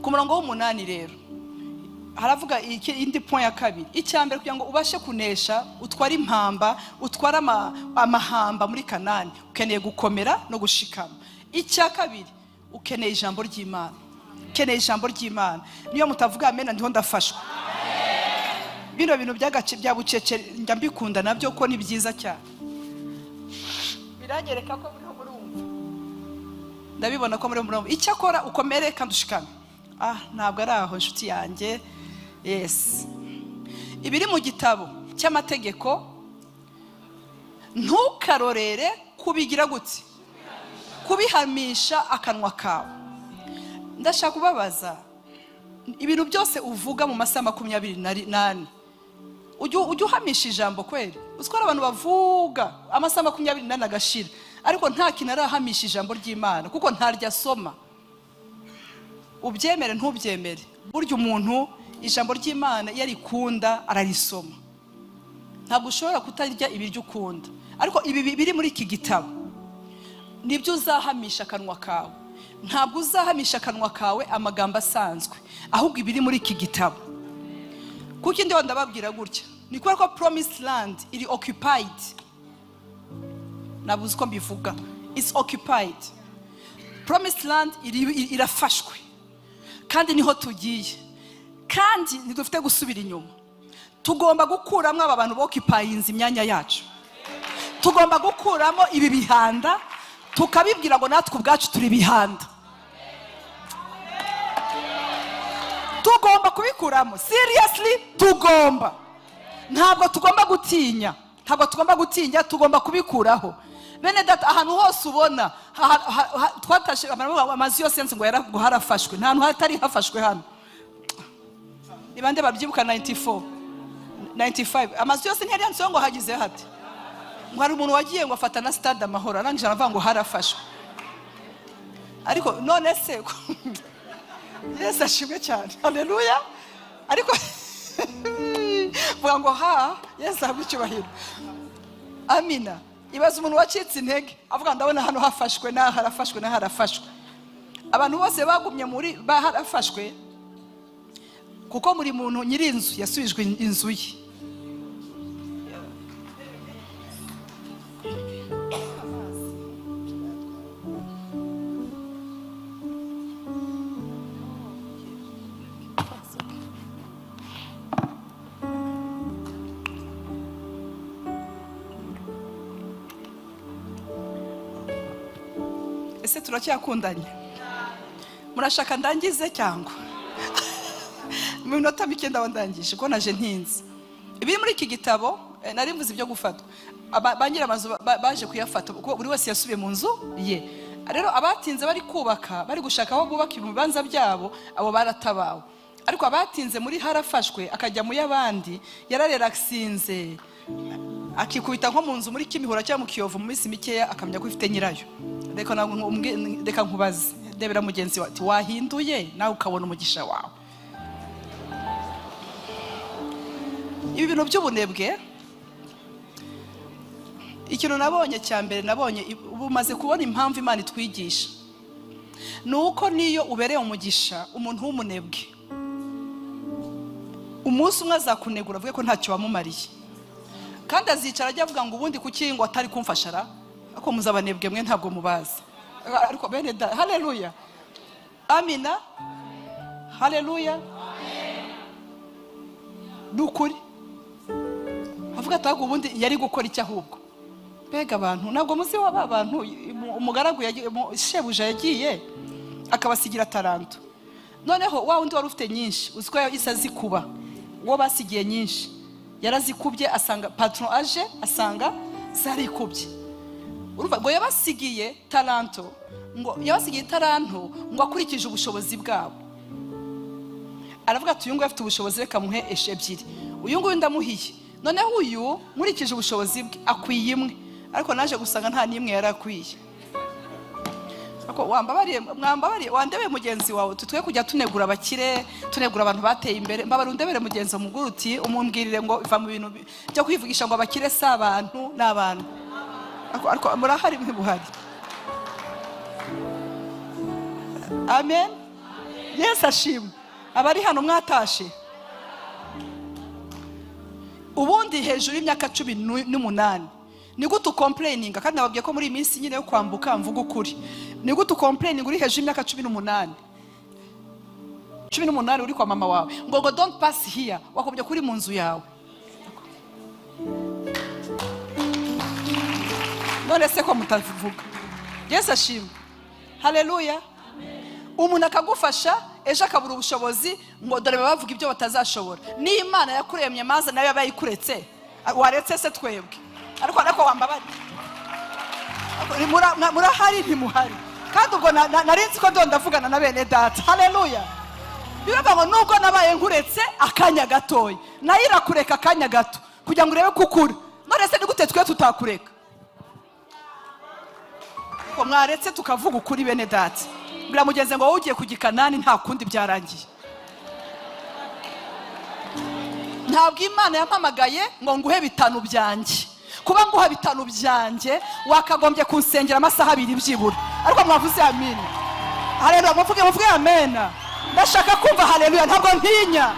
ku murongo w'8 rero haravuga indi point ya kabiri. Icyambere, kugira ngo ubashe kunesha, utwara impamba, utwara amahamba muri Kanani, ukeneye gukomera no gushikama. Icya kabiri, ukeneye ijambo ry'Imana. Ukeneye ijambo ry'Imana. Niyo mutavuga amen ndiho ndafashwa. Bino bintu by'agace bya bucece njya mbikunda nabyo, ko ni byiza cyane. Biranyereka ko muri murumva. Ndabibona ko muri murumva. Icyakora ukomere kandi ushikame. Ntabwo ari aho nshuti yanjye. Yes. Ibiri mu gitabo cy'amategeko ntukarorere kubigira gute, kubihamisha akanwa kawe. Ndashaka kubabaza, ibintu byose uvuga mu masaha 28 ujye uhamisha ijambo kweli? Uzikora abantu bavuga amasaha 28 agashira, ariko nta kintu arahamisha ijambo ry'Imana, kuko ntarya soma. Ubyemere ntubyemere, burya umuntu ijambo ry'Imana iyo arikunda ararisoma. Ntabwo ushobora kutarya ibiryo ukunda, ariko ibi biri muri iki gitabo nibyo uzahamisha akanwa kawe. Ntabwo uzahamisha akanwa kawe amagambo asanzwe, ahubwo ibiri muri iki gitabo. Kuko ndi ndababwira gutya, ni kubera ko promised land iri occupied. Nabuze ko mbivuga, it's occupied. Promised land irafashwe, kandi niho tugiye, kandi ntidufite gusubira inyuma. Tugomba gukuramo aba bantu boccupyinze imyanya yacu. Tugomba gukuramo ibi bihanda, tukabibwira ngo natwe ubwacu turi bihanda. Tugomba kubikuramo, seriously tugomba. Ntabwo tugomba gutinya, tugomba kubikuraho. Bene data, ahantu hose ubona twatashe amazi yose nzi ngo yarafashwe, nta hantu hatari hafashwe hano. Ibande babyibuka 95 amazi yose ntiyari yanse ngo hagize hati. Ngo hari umuntu wagiye ngo afata na stade Amahoro, arangije aravuga ngo harafashwe. Ariko none se Yesu ashimwe cyane, haleluya. Ariko vuga ngo Yesu abicyubahiro, amina. Ibaza umuntu wacitse intege avuga ndabona hano hafashwe na harafashwe. Abantu bose bagumye muri baharafashwe, kuko muri muntu nyiri inzu yasubijwe inzu ye. Ese turacyakundanye? Murashaka ndangize cyangwa? Mu minota mike ndandangije ko naje ntinze. Ibiri muri iki gitabo nari mvuze ibyo gufatwa. Bangira amazu baje kuyafata, kuko buri wese yasubiye mu nzu ye. Rero abatinze bari kubaka, bari gushaka aho bubaka ibibanza byabo, abo baratabawe. Ariko abatinze muri harafashwe akajya mu y'abandi, yararelaxinze, akikubita nko mu nzu muri Kimihura cyangwa mu Kiyovu mu minsi mikeya akamenya ko ifite nyirayo. Reka nkubaze, debera mugenzi wati wahinduye nawe ukabona umugisha wawe. Ibi bintu by'ubunebwe, ikintu nabonye cyambere, nabonye umaze kubona impamvu Imana itwigisha, nuko niyo ubereye umugisha umuntu w'umunebwe, umunsi umwe azakunegura avuge ko ntacyo wamumariye, kandi azicara ajya avuga ngo ubundi kuki ngo atari kumfashara. ako muzabanebwe mwe ntabwo mubazi ariko bene da haleluya amina haleluya dukuri avuga atago ubundi yari gukora iki ahubwo bega abantu ntabwo muzi wa abantu umugaragu shebuja yagiye akabasigira taranto noneho wa undi wari ufite nyinshi uziko isazi kuba uwo basigiye nyinshi yarazikubye asanga patron aje asanga zari kubye urumva ngo yabasigiye taranto ngo akurikije ubushobozi bwabo aravuga ati uyu nguyu afite ubushobozi reka muhe ebyiri uyu nguyu ndamuhiye noneho uyu nkurikije ubushobozi bwe akwiye imwe ariko naje gusanga nta n'imwe yarakwiye ako mwambabariye wandebeye mugenzi wawe tutwe kujya tunegura abakire tunegura abantu bateye imbere mbabara undebere mugenzi muguru uti umumbwirire ngo iva mu bintu byo kwivugisha ngo abakire si abantu n'abantu ariko murahari mwibuhari amen Yesu ashimwe abari hano mwatashe ubundi hejuru y'imyaka 18 ni gute ukomplaininga kandi nababwiye ko muri iminsi nyine yo kwambuka mvuga ukuri ni gute ukomplaininga uri hejuru y'imyaka 18 uri kwa mama wawe ngo don't pass here wakobye kuri mu nzu yawe none se ko mutavuga Yesu ashimwe haleluya umuntu akagufasha ejo akabura ubushobozi ngo dore bavuga ibyo batazashobora ni Imana yakuremye maze nayo yabayikuretse waretse se twebwe ariko wambabari murahari ntimuhari kandi ubwo narinzi ko ndavugana na bene data haleluya biravuga ngo nubwo nabaye nkuretse akanya gatoya nayo irakureka akanya gato kugira ngo urebe kukura none se ni gute twe tutakureka ko mwaretse tukavuga ukuri bene data bira mugenze ngo wowe ugiye kugikanani nta kundi byarangiye ntabwo Imana yampamagaye ngo nguhe bitanu byanjye kuba nguha bitanu byanjye wakagombye kunsengera amasaha 2 byibura ariko mwavuze amen haleluya muvuge amen ndashaka kumva haleluya ntabwo ntinya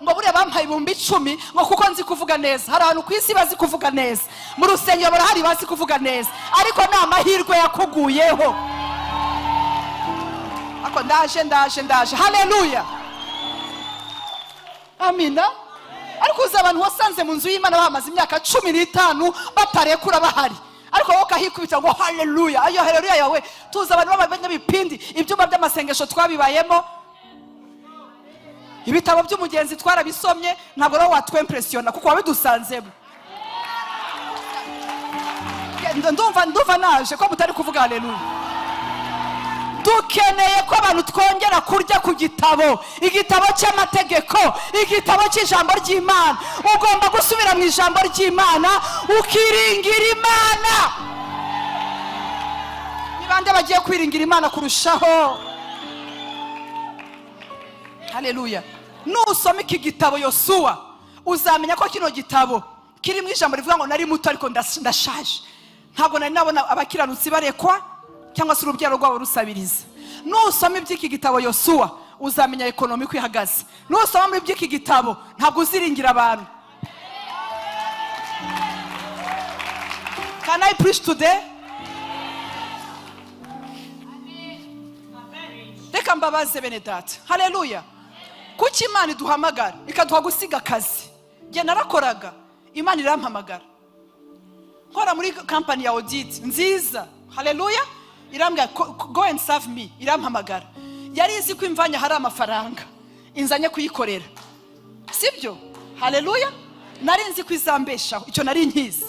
ngo buriya bampaye 10,000 ngo kuko nzi kuvuga neza hari abantu ku isi bazi kuvuga neza mu rusengero barahari bazi kuvuga neza ariko ni amahirwe yakuguyeho ako ndaje haleluya amina ariko uzi abantu wasanze mu nzu y'Imana bamaze imyaka 15 batarekura bahari ariko wowe kahikubita ngo haleluya ayo haleluya yawe tuzi abantu babanye bipindi ibyuma by'amasengesho twabibayemo ibitabo by'umugenzi twarabisomye ntabwo rero watwempressiona kuko wabidusanzemo ndumva naje ko mutari kuvuga haleluya dukeneye ko abantu twongera kurya ku igitabo cy'amategeko igitabo cy'ijambo ry'Imana ugomba gusubira mu ijambo ry'Imana ukiringira Imana nibande bagiye kwiringira Imana kurushaho haleluya nusoma iki gitabo Yosuwa uzamenya ko kino gitabo kiri mu ijambo rivuga ngo nari muto ariko ndashaje ntabwo nari nabona abakiranutsi barekwa cyangwa se urubyaro rwabo rusabiriza nusoma iby'iki gitabo Yosuwa uzamenya ekonomi ko ihagaze nusoma iby'iki gitabo ntabwo uziringira abantu Can I preach today? Reka mbabaze bene data haleluya kuki Imana iduhamagara ikaduha gusiga akazi nge narakoraga Imana irampamagara nkora muri company ya audit nziza haleluya irambwira go and serve me irampamagara yari izi ko imvanya hari amafaranga inzanye kuyikorera sibyo haleluya nari nzi ko izambeshaho icyo nari nkizi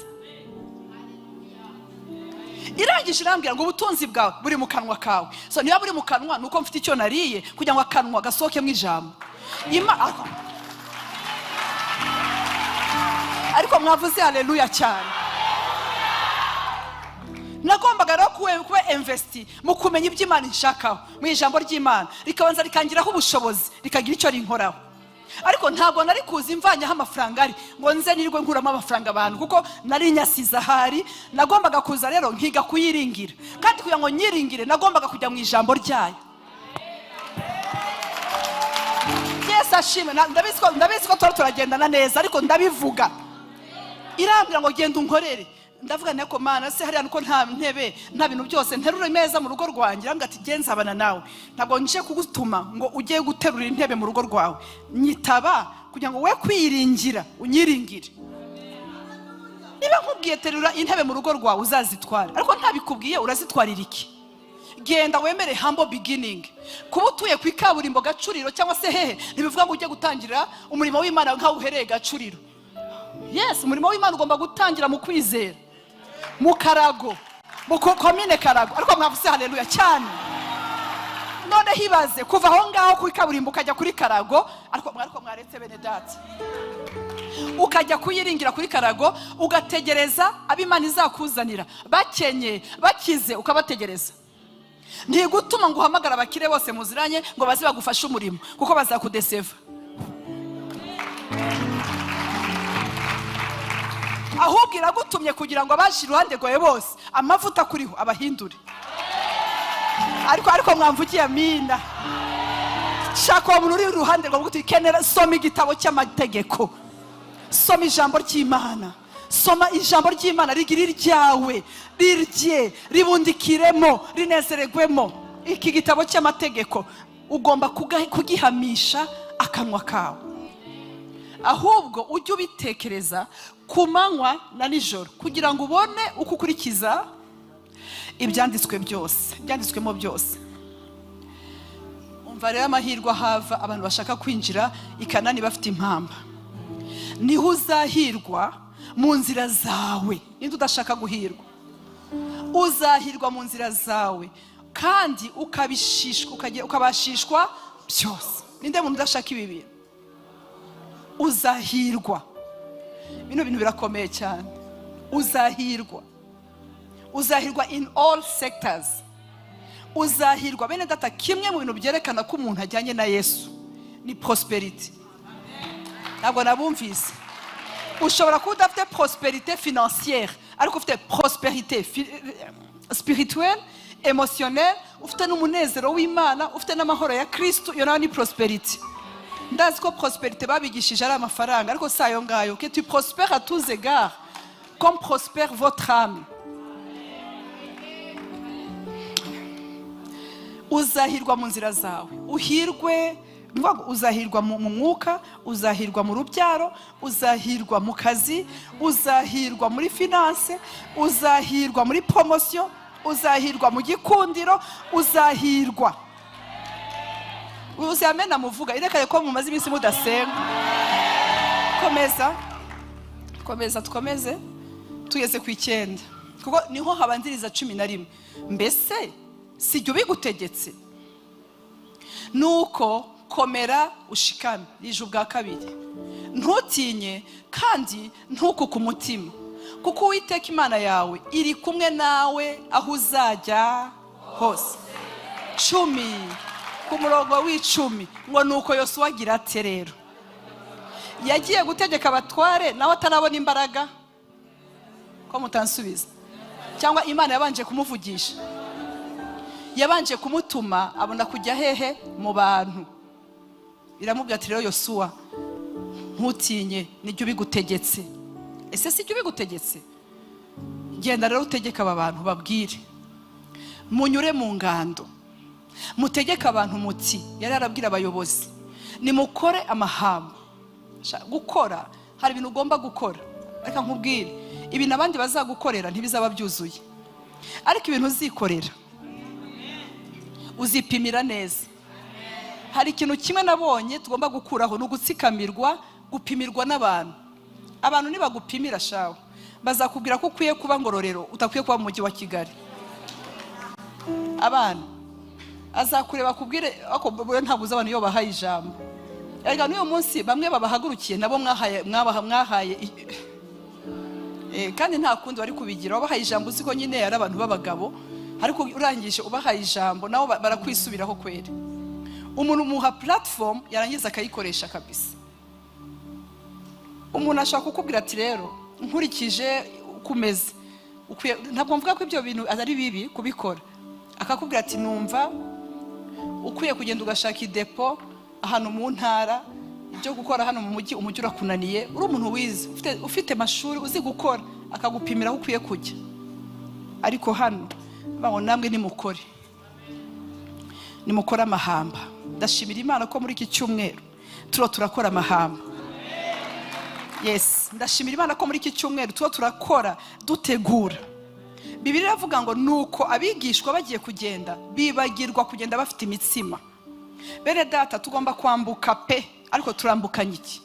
irangije irambwira ngo ubutunzi bwawe buri mu kanwa kawe so niba buri mu kanwa nuko mfite icyo nariye kugira ngo akanwa gasohoke mu ijambo ariko mwavuze haleluya cyane nagombaga rero kuba investi mu kumenya iby'Imana inshakaho mu ijambo ry'Imana rikabanza rikangiraho ubushobozi rikagira icyo rinkoraho ariko ntabwo nari kuza imvanyaho amafaranga ari ngo nze nirwe nkuramo amafaranga abantu kuko nari nyasiza hari nagombaga kuza rero nkiga kuyiringira kandi kugira ngo nyiringire nagombaga kujya mu ijambo ryayo Yesu ashimwe. Ndabizi ko turagendana neza ariko ndabivuga. Irambwira ngo genda unkorere. Ndavuga nteko Mana se hariya nuko nta ntebe nta bintu byose nterura imeza mu rugo rwanjye. Irambwira ati genza abana nawe. Ntabwo nje kugutuma ngo ugiye guterura intebe mu rugo rwawe. Nyitaba kugira ngo we kwiringira unyiringire. Niba nkubwiye terura intebe mu rugo rwawe uzazitwara, ariko ntabikubwiye urazitwarira iki? Genda wemere humble beginning. Kuba utuye ku ikaburimbo Gacuriro cyangwa se hehe ntibivuga ngo ujye gutangira umurimo w'Imana nkaho uhereye Gacuriro. Yes, umurimo w'Imana ugomba gutangira mu kwizera, mu Karago, mu komine Karago. Ariko mwavuze haleluya cyane. None hibaze kuva aho ngaho ku ikaburimbo ukajya kuri Karago, ariko mwaretse bene data, ukajya kuyiringira kuri Karago ugategereza ab'Imana izakuzanira bakenye bakize, ukabategereza. Ntigutuma ngo uhamagara abakire bose muziranye ngo baze bagufashe umurimo, kuko bazakudeseva. Ahubwo iragutumye kugira ngo abaje iruhande rwawe bose amavuta kuriho abahindure. Ariko mwamvugiye amina. Shaka umuntu uri iruhande rwawe guti kenera soma igitabo cy'amategeko. Soma ijambo ry'Imana. Soma ijambo ry'Imana rigira iryawe, rirye, ribundikiremo, rinezeregwemo. Iki gitabo cy'amategeko ugomba kugihamisha akanwa kawe. Ahubwo ujye ubitekereza ku manywa na nijoro kugira ngo ubone uko ukurikiza ibyanditswe byose, byanditswemo byose. Umva rero amahirwe hava abantu bashaka kwinjira i Kanani bafite impamba. Niho uzahirwa mu nzira zawe. Ninde udashaka guhirwa? Uzahirwa mu nzira zawe kandi ukabashishwa byose. Ninde muntu udashaka ibi bintu? Uzahirwa. Bino bintu birakomeye cyane. Uzahirwa in all sectors. Uzahirwa bene data. Kimwe mu bintu byerekana ko umuntu ajyanye na Yesu ni prosperity. Ntabwo nabumvise. Ushobora kuba udafite prosperité financière ariko ufite prosperité spirituelle, émotionnelle, ufite n'umunezero w'Imana, ufite n'amahoro ya Kristo. Iyo nayo ni prosperity. Ndazi ko prosperité babigishije ari amafaranga, ariko sayo ngayo que tu prospères à tous égards comme prospère votre âme. Uzahirwa mu nzira zawe. Uhirwe, uzahirwa mu mwuka, uzahirwa mu rubyaro, uzahirwa mu kazi, uzahirwa muri finance, uzahirwa muri promotion, uzahirwa mu gikundiro, uzahirwa. Uzamena muvuga irekaye ko mumaze iminsi mudasenga. Komeza tugeze ku 9 kuko niho habanziriza 11. Mbese sijyo bigutegetse? Nuko komera ushikame rije ubwa kabiri. Ntutinye kandi ntukuke umutima, kuko Uwiteka Imana yawe iri kumwe nawe aho uzajya hose. 10 ku murongo w'10 ngo nuko Yosuwa agira ati rero yagiye gutegeka abatware nawe atarabona imbaraga. Ko mutansubiza? Cyangwa Imana yabanje kumuvugisha? Yabanje kumutuma abona kujya hehe mu bantu. Iramubwira ati rero Yosuwa ntutinye, nijyo bigutegetse. Ese sijyo bigutegetse? Genda rero utegeka aba bantu babwire, munyure mu ngando, mutegeka abantu muti. Yari arabwira abayobozi nimukore amahamba. Gukora hari ibintu ugomba gukora. Reka nkubwire, ibintu abandi bazagukorera ntibizaba byuzuye, ariko ibintu uzikorera uzipimira neza. Hari ikintu kimwe nabonye tugomba gukuraho, no gutsikamirwa, gupimirwa n'abantu. Abantu nibagupimira shawe bazakubwira ko ukwiye kuba Ngororero, utakwiye kuba mu mujyi wa Kigali. Abana azakureba kubwire ako ntabwo abantu yo bahaye ijambo. Erega n'uyu munsi bamwe babahagurukiye nabo mwahaye kandi nta kundi bari kubigira. Babahaye ijambo uziko nyine yari abantu b'abagabo, ariko urangije ubahaye ijambo nabo barakwisubiraho kwere. Umuntu muha platform yarangiza akayikoresha kabisa. Umuntu ashaka kukubwira ati rero nkurikije ukumeze ntabwo mvuga ko ibyo bintu ari bibi kubikora. Akakubwira ati numva ukwiye kugenda ugashaka idepo ahantu mu ntara ibyo gukora hano mu mujyi urakunaniye, uri umuntu wize ufite amashuri uzi gukora, akagupimira aho ukwiye kujya. Ariko hano baho namwe nimukora amahamba. Ndashimira Imana ko muri iki cyumweru turakora amahamba. Yes, ndashimira Imana ko muri iki cyumweru turakora dutegura. Bibiliya iravuga ngo nuko abigishwa bagiye kugenda bibagirwa kugenda bafite imitsima. Bene data tugomba kwambuka pe, ariko turambukanye iki?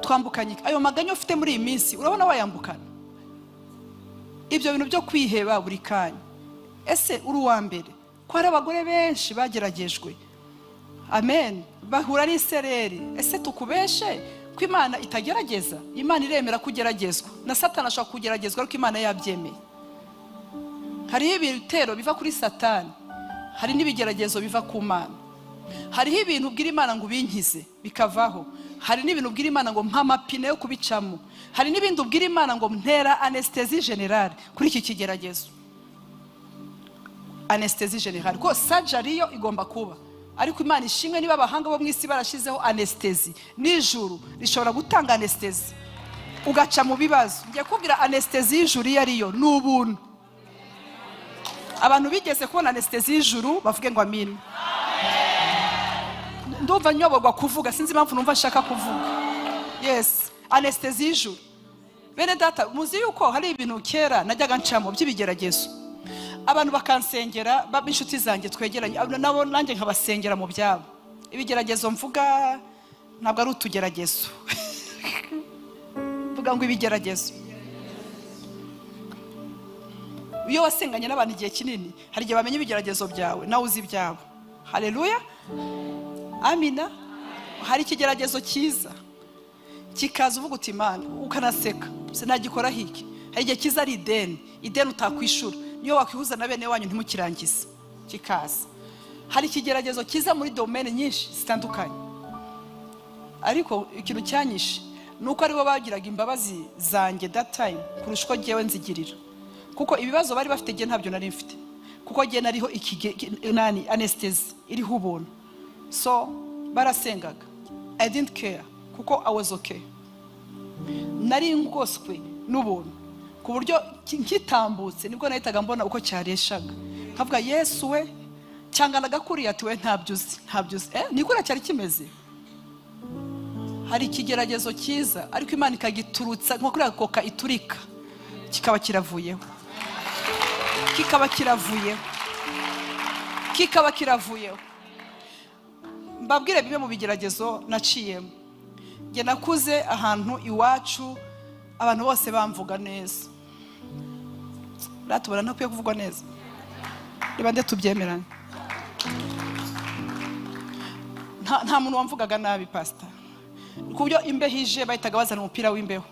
Twambukanye ayo maganya ufite muri iyi minsi, urabona wayambukana? Ibyo bintu byo kwiheba buri kanya. Ese uri uwa mbere? Ko hari abagore benshi bageragejwe, amen, bahura n'isereri. Ese tukubeshe ko Imana itagerageza? Imana iremera kugeragezwa, na Satani ashaka kugeragezwa, ariko Imana yabyemeye. Hariho ibitero biva kuri Satani, hari n'ibigeragezo biva ku Mana. Hariho ibintu ubwira Imana ngo ubinkize bikavaho, hari n'ibintu ubwira Imana ngo mpa amapine yo kubicamo, hari n'ibindi ubwira Imana ngo ntera anesthesie generale kuri iki kigeragezo. Anesthesie generale ko surgery yo igomba kuba, ariko Imana ishimwe niba abahanga bo mwisi barashizeho anesthesie, n'ijuru rishobora gutanga anesthesie ugaca mu bibazo. Ngiye kubwira anesthesie y'ijuru yariyo n'ubuntu. Abantu bigeze kubona anesthesie y'ijuru bavuge ngo amin. Ndumva nyoborwa kuvuga, sinzi impamvu numva nshaka kuvuga. Yes, anesthesie y'ijuru. Bene data muzi yuko hari ibintu kera najyaga ncamo by'ibigeragezo, abantu bakansengera, inshuti zanjye twegeranye nabo nanjye nkabasengera mu byabo. Ibigeragezo mvuga ntabwo ari utugeragezo. Mvuga ngo ibigeragezo. Iyo wasenganye n'abantu igihe kinini, hari igihe bamenye ibigeragezo byawe nawe uzi ibyabo. Haleluya, amina. Hari ikigeragezo cyiza kikaza uvuga uti Imana, ukanaseka, sinagikora hiki. Hari igihe kiza ari ideni utakwishura, niyo wakwihuza na bene wanyu ntimukirangize kikaza. Hari ikigeragezo kiza muri domaine nyinshi zitandukanye, ariko ikintu cyanyishe nuko aribo bagiraga imbabazi zanjye that time kurusha uko ngewe nzigirira. Kuko ibibazo bari bafite nge ntabyo nari mfite, kuko nge nariho anesthesie iriho ubuntu. So barasengaga, I didn't care kuko I was okay. Nari ngoswe n'ubuntu ku buryo nkitambutse nibwo nahitaga mbona uko cyareshaga, nkavuga Yesu we cyangwa nagakuriye ati we ntabyo uzi. Nikora cyari kimeze. Hari ikigeragezo cyiza, ariko Imana ikagiturutsa nko kuri akoka iturika, kikaba kiravuyeho. Mbabwire bibe mu bigeragezo naciyemo. Nge nakuze ahantu iwacu abantu bose bamvuga neza. Ratubona ntakwiye kuvugwa neza, niba nde tubyemeranye. Nta muntu wamvugaga nabi pastor, ku buryo imbeho ije bahitaga bazana umupira w'imbeho.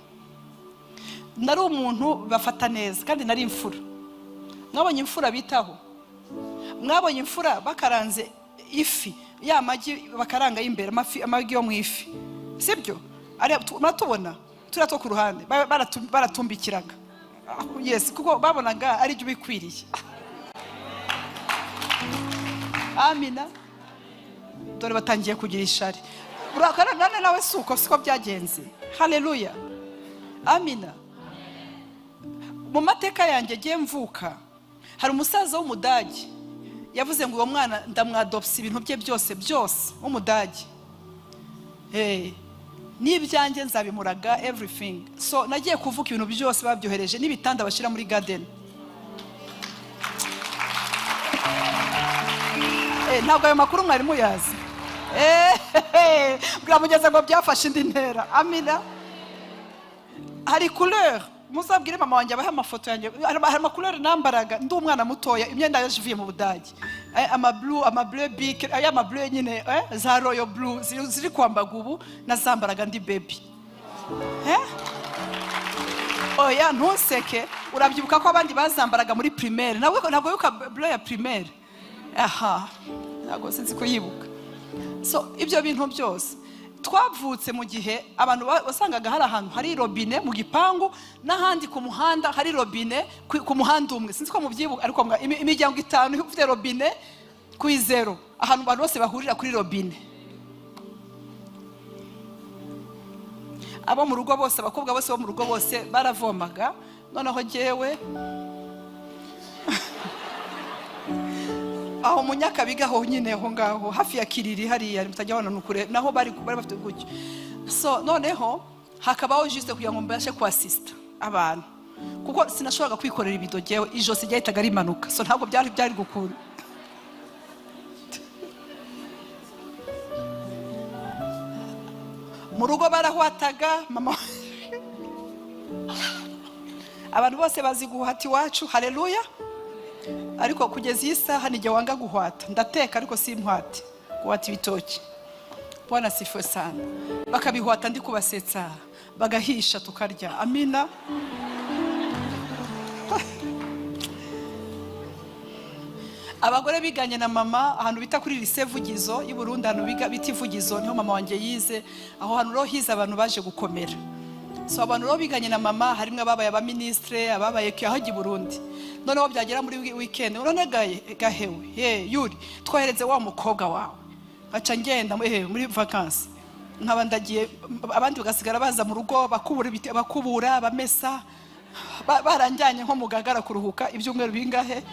Nari umuntu bafata neza, kandi nari imfura. Mwabonye imfura bitaho? Mwabonye imfura bakaranze ifi, ya magi bakaranga imbere, amagi yo mu ifi, sibyo? Muratubona turiya two ku ruhande baratumbikiraga. Yes, kuko babonaga ari byo bikwiriye. Amina. Dore batangiye kugira ishari. Urakarana nawe suko siko byagenze. Haleluya, amina. Mu mateka yanjye giye mvuka, hari umusaza w'umudage yavuze ngo uwo mwana ndamwadopsa ibintu bye byose w'umudage. N'ibyanjye nzabimuraga everything. So nagiye kuvuka ibintu byose babyohereje, n'ibitanda bashira muri garden. Ntabwo ayo makuru mwari muyazi. Bwamugeze ngo byafashe indi ntera. Amina. Hari couleur, muzabwire mama wanjye abaha amafoto yanjye. Hari amacouleur nambaraga ndi umwana mutoya, imyenda yajiviye mu Budage. Ama bleu bic, ama bleu nyine, za royal blue ziri kwambaga ubu nazambaraga ndi baby. Oya ntuseke, urabyibuka ko abandi bazambaraga muri primaire. Ntabwo yuka bleu ya primaire. Ntabwo sinzi ko yibuka. So ibyo bintu byose twavutse mu gihe abantu wasangaga hari ahantu hari robine mu gipangu, n'ahandi ku muhanda hari robine ku muhanda umwe. Sinzi ko mubyibuka, ariko imiryango 5 ifite robine ku izero, ahantu abantu bose bahurira kuri robine. abo mu rugo bose abakobwa bose bo mu rugo bose baravomaga noneho jewe aho munyakabiga ho nyine ho ngaho hafi ya Kiriri hariya mutajya bona nukure naho bari bafite gutyo. So noneho hakabaho juste kugira ngo mbashe ku assist abantu kuko sinashoboraga kwikorera ibido jewe ijosi ryahitaga rimanuka, so ntabwo byari gukura. Mu rugo barahwataga mama abantu bose bazi guhata iwacu, haleluya. Ariko kugeza iyi saha nijye wanga guhwata, ndateka ariko simpwate guhata ibitoki. Bwana sifiwe sana. Bakabihwata ndi kubasetsa bagahisha tukarya, amina. Abagore biganye na mama ahantu bita kuri lycée Vugizo i Burundi, ahantu bita Vugizo niho mama wanje yize. Aho hantu ro hize abantu baje gukomera. So abantu ro biganye na mama harimwe ababaye aba ministre, ababaye kyahaji Burundi. Noneho byagera muri weekend none gahewe yuri twahereze wa mukobwa wawe aca ngenda muri vacances nkaba ndagiye, abandi bagasigara baza mu rugo bakubura bamesa baranjyanye nko mugagara kuruhuka ibyumweru bingahe.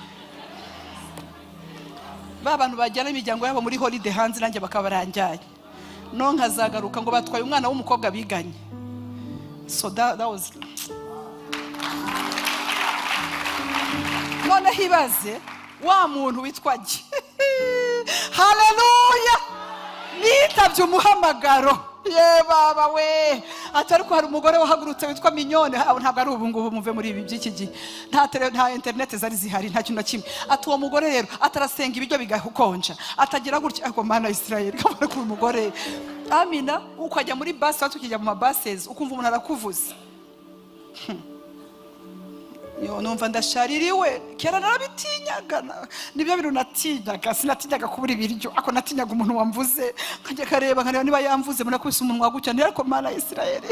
Babantu bajyana imiryango yabo muri holiday hanze nanjye bakabaranjyanye no nkazagaruka ngo batwaye umwana w'umukobwa biganye. So that was none hibaze wa muntu witwaje haleluya nitavye umuhamagaro ye baba we atari ko hari umugore wahagurutse witwa Mignonne, ntabwo ari ubu ngubu muve muri ibi by'iki gihe nta internet zari zihari nta kintu na kimwe. Ati uwo mugore rero atarasenga ibiryo bigakonja atagira gutya ako mana Israel kamara ku mugore amina. Ukajya muri bus tukijya mu mabuses ukumva umuntu arakuvuza yo numva ndashaririwe kera narabitinyaga nibyo bintu natinyaga, sinatinyaga kubura ibiryo ako natinyaga umuntu wamvuze kajya kareba nkareba niba yamvuze munakubise umunwa gutya ariko mana Israel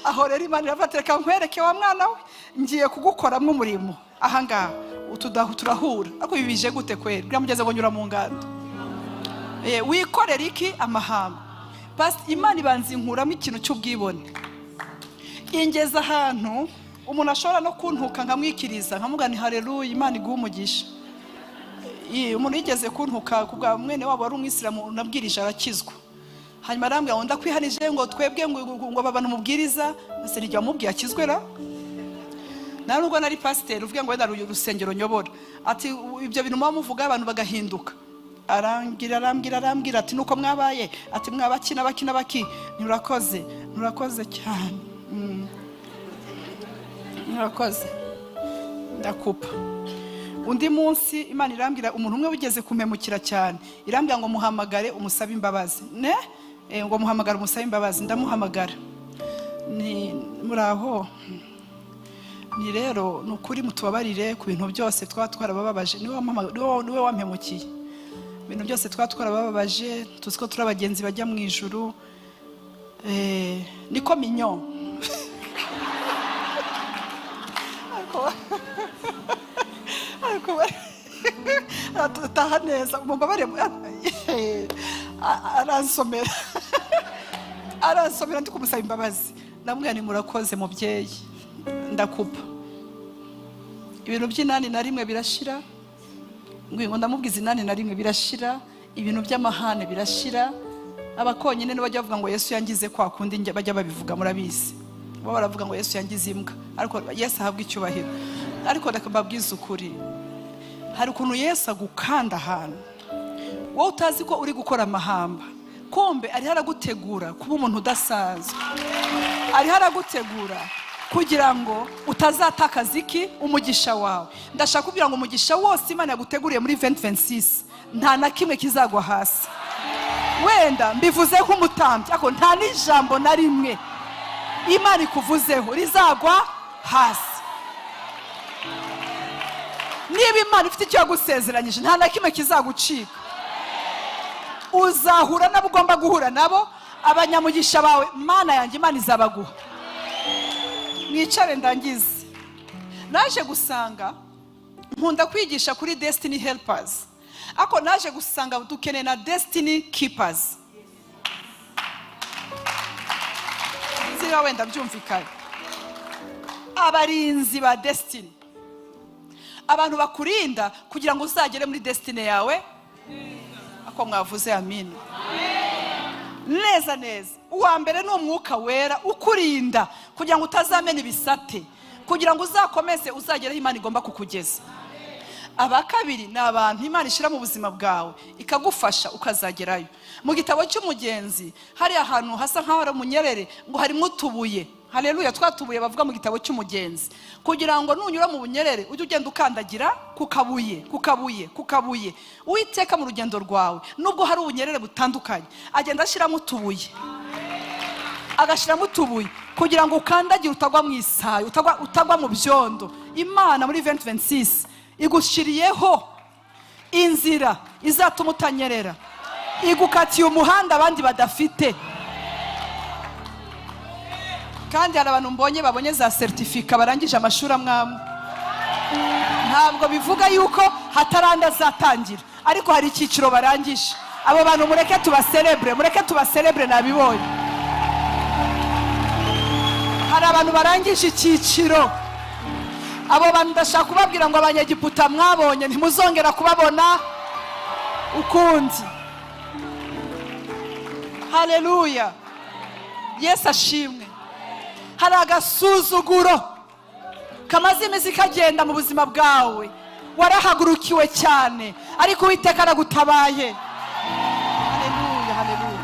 aho rero Imana irafatira nkwereke wa mwana we ngiye kugukoramwe umurimo ahangaha utudahu turahura ako bibije gute kwera biramugeze ngo nyura mu ngando wikorera iki amahamba past Imana ibanzi nkuramo ikintu cy'ubwibone ingeza ahantu umuntu ashobora no kuntuka nkamwikiriza nkamugani haleluya Imana iguha umugisha. Umuntu yigeze kuntuka kubwa mwene wabo ari umwisilamu nabwirije arakizwa, hanyuma arambwira ngo ndakwihanije ngo twebwe ngo babana umubwiriza ese nijya mubwiye akizwera nari ubwo nari pasteur uvuge ngo wenda urusengero nyobora ati ibyo bintu muvuga abantu bagahinduka. Arambwira ati nuko mwabaye ati mwabakina baki nurakoze cyane nurakoze ndakupa. Undi munsi Imana irambwira umuntu umwe wigeze kumemukira cyane, irambwira ngo muhamagare umusabe imbabazi ngo muhamagare umusabe imbabazi. Ndamuhamagara ni muraho ni rero nukuri mutubabarire ku bintu byose twarabababaje, niwe wampemukiye ibintu byose twarabababaje, tuziko turi abagenzi bajya mu ijuru niko Mignonne taha neza umubabare aransomera ndi kumusaba imbabazi. Ndamubwira ni murakoze mubyeyi ndakupa. Ibintu by'inani na rimwe birashira, ngo ndamubwiza inani na rimwe birashira, ibintu by'amahane birashira. Abakonyine no bajya bavuga ngo Yesu yangize kwa kundi bajya babivuga murabizi, bo baravuga ngo Yesu yangize imbwa, ariko Yesu ahabwa icyubahiro. Ariko ndakababwiza ukuri, hari ukuntu Yesu agukanda ahantu wowe utazi ko uri gukora amahamba, kombe ari haragutegura kuba umuntu udasanzwe, ari haragutegura kugira ngo utazatakaza iki umugisha wawe. Ndashaka kubwira ngo umugisha wose Imana yaguteguriye muri 2026 nta na kimwe kizagwa hasi. Wenda mbivuze nk'umutambyi ako nta n'ijambo na rimwe Imana ikuvuzeho rizagwa hasi. Niba Imana ifite icyo yagusezeranyije nta na kimwe kizagucika. Uzahura nabo ugomba guhura nabo, abanyamugisha bawe Mana yanjye Imana izabaguha. Mwicare ndangize. Naje gusanga nkunda kwigisha kuri destiny helpers, ako naje gusanga dukeneye na destiny keepers. niba wenda byumvikanye. Abarinzi ba destiny, abantu bakurinda kugira ngo uzagere muri destiny yawe. Ako mwavuze amina. Neza neza. Uwa mbere ni umwuka wera ukurinda kugira ngo utazamena ibisate, kugira ngo uzakomeze uzagere Imana igomba kukugeza. Abakabiri ni abantu Imana ishira mu buzima bwawe ikagufasha ukazagerayo. Mu gitabo cy'umugenzi hari ahantu hasa nkaho ari umunyerere ngo harimo utubuye. Haleluya, twatubuye bavuga mu gitabo cy'umugenzi, kugira ngo nunyura mu bunyerere ujye ugenda ukandagira kukabuye. Uwiteka mu rugendo rwawe nubwo hari ubunyerere butandukanye agenda ashiramo utubuye, agashiramo utubuye kugira ngo ukandagire utagwa mu isayo, utagwa mu byondo. Imana muri 2026 igushiriyeho inzira izatuma utanyerera, igukatiye umuhanda abandi badafite. Kandi hari abantu mbonye babonye za certificate barangije amashuri amwamwe. Ntabwo bivuga yuko hataranda zatangira, ariko hari icyiciro barangije. Abo bantu mureke tubaselebre nabibonye. Hari abantu barangije icyiciro. Abo bantu ndashaka kubabwira ngo abanyegiputa mwabonye ntimuzongera kubabona ukundi. Haleluya, Yesu ashimwe. Hari agasuzuguro kamaze imizi kagenda mu buzima bwawe, warahagurukiwe cyane ariko Uwiteka aragutabaye. Haleluya.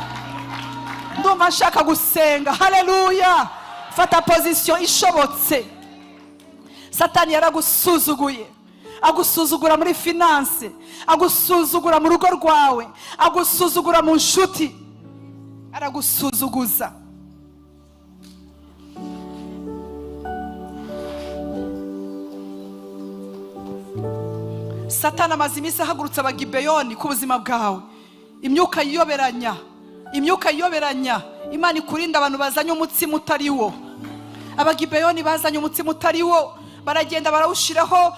Ndumva nshaka gusenga. Haleluya. Fata position ishobotse. Satani yaragusuzuguye, agusuzugura muri finance, agusuzugura mu rugo rwawe, agusuzugura mu nshuti, aragusuzuguza. Satani amaze iminsi ahagurutse abagibeyoni ku buzima bwawe. Imyuka yiyoberanya. Imana ikurinda abantu bazanye umutsima utari wo. Abagibeyoni bazanye umutsima utari wo, baragenda barawushiraho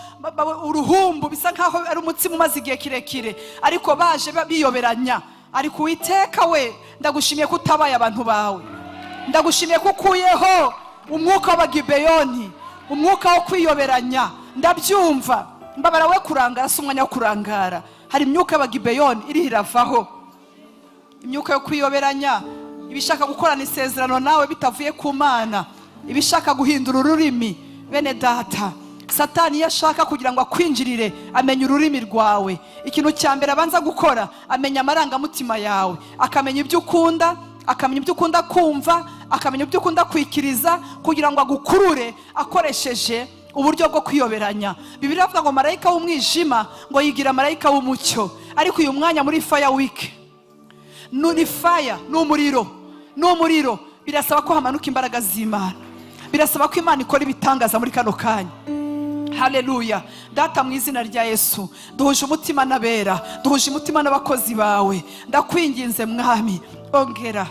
uruhumbu bisa nkaho ari umutsima umaze igihe kirekire, ariko baje biyoberanya. Ariko Uwiteka we, ndagushimiye kutabaye abantu bawe. Ndagushimiye kukuyeho umwuka w'abagibeyoni, umwuka wo kwiyoberanya. Ndabyumva. Mbabara we kurangara si umwanya wo kurangara. Hari imyuka y'abagibeyoni iri iravaho, imyuka yo kwiyoberanya, ibishaka gukorana isezerano nawe bitavuye ku Mana, ibishaka guhindura ururimi. Bene data, Satani yashaka kugira ngo akwinjirire amenye ururimi rwawe. Ikintu cya mbere abanza gukora, amenya amarangamutima yawe, akamenya ibyo ukunda, akamenya ibyo ukunda kumva, akamenya ibyo ukunda kwikiriza, kugira ngo agukurure akoresheje uburyo bwo kwiyoberanya. Bibiliya ivuga ngo marayika w'umwijima ngo yigira marayika w'umucyo. Ariko uyu mwanya muri fire week, ni fire, n'umuriro, birasaba ko hamanuka imbaraga z'Imana. Birasaba ko Imana ikora ibitangaza muri kano kanya. Haleluya. Data, mu izina rya Yesu, duhuje umutima n'abera, duhuje umutima n'abakozi bawe. Ndakwinginze Mwami, ongera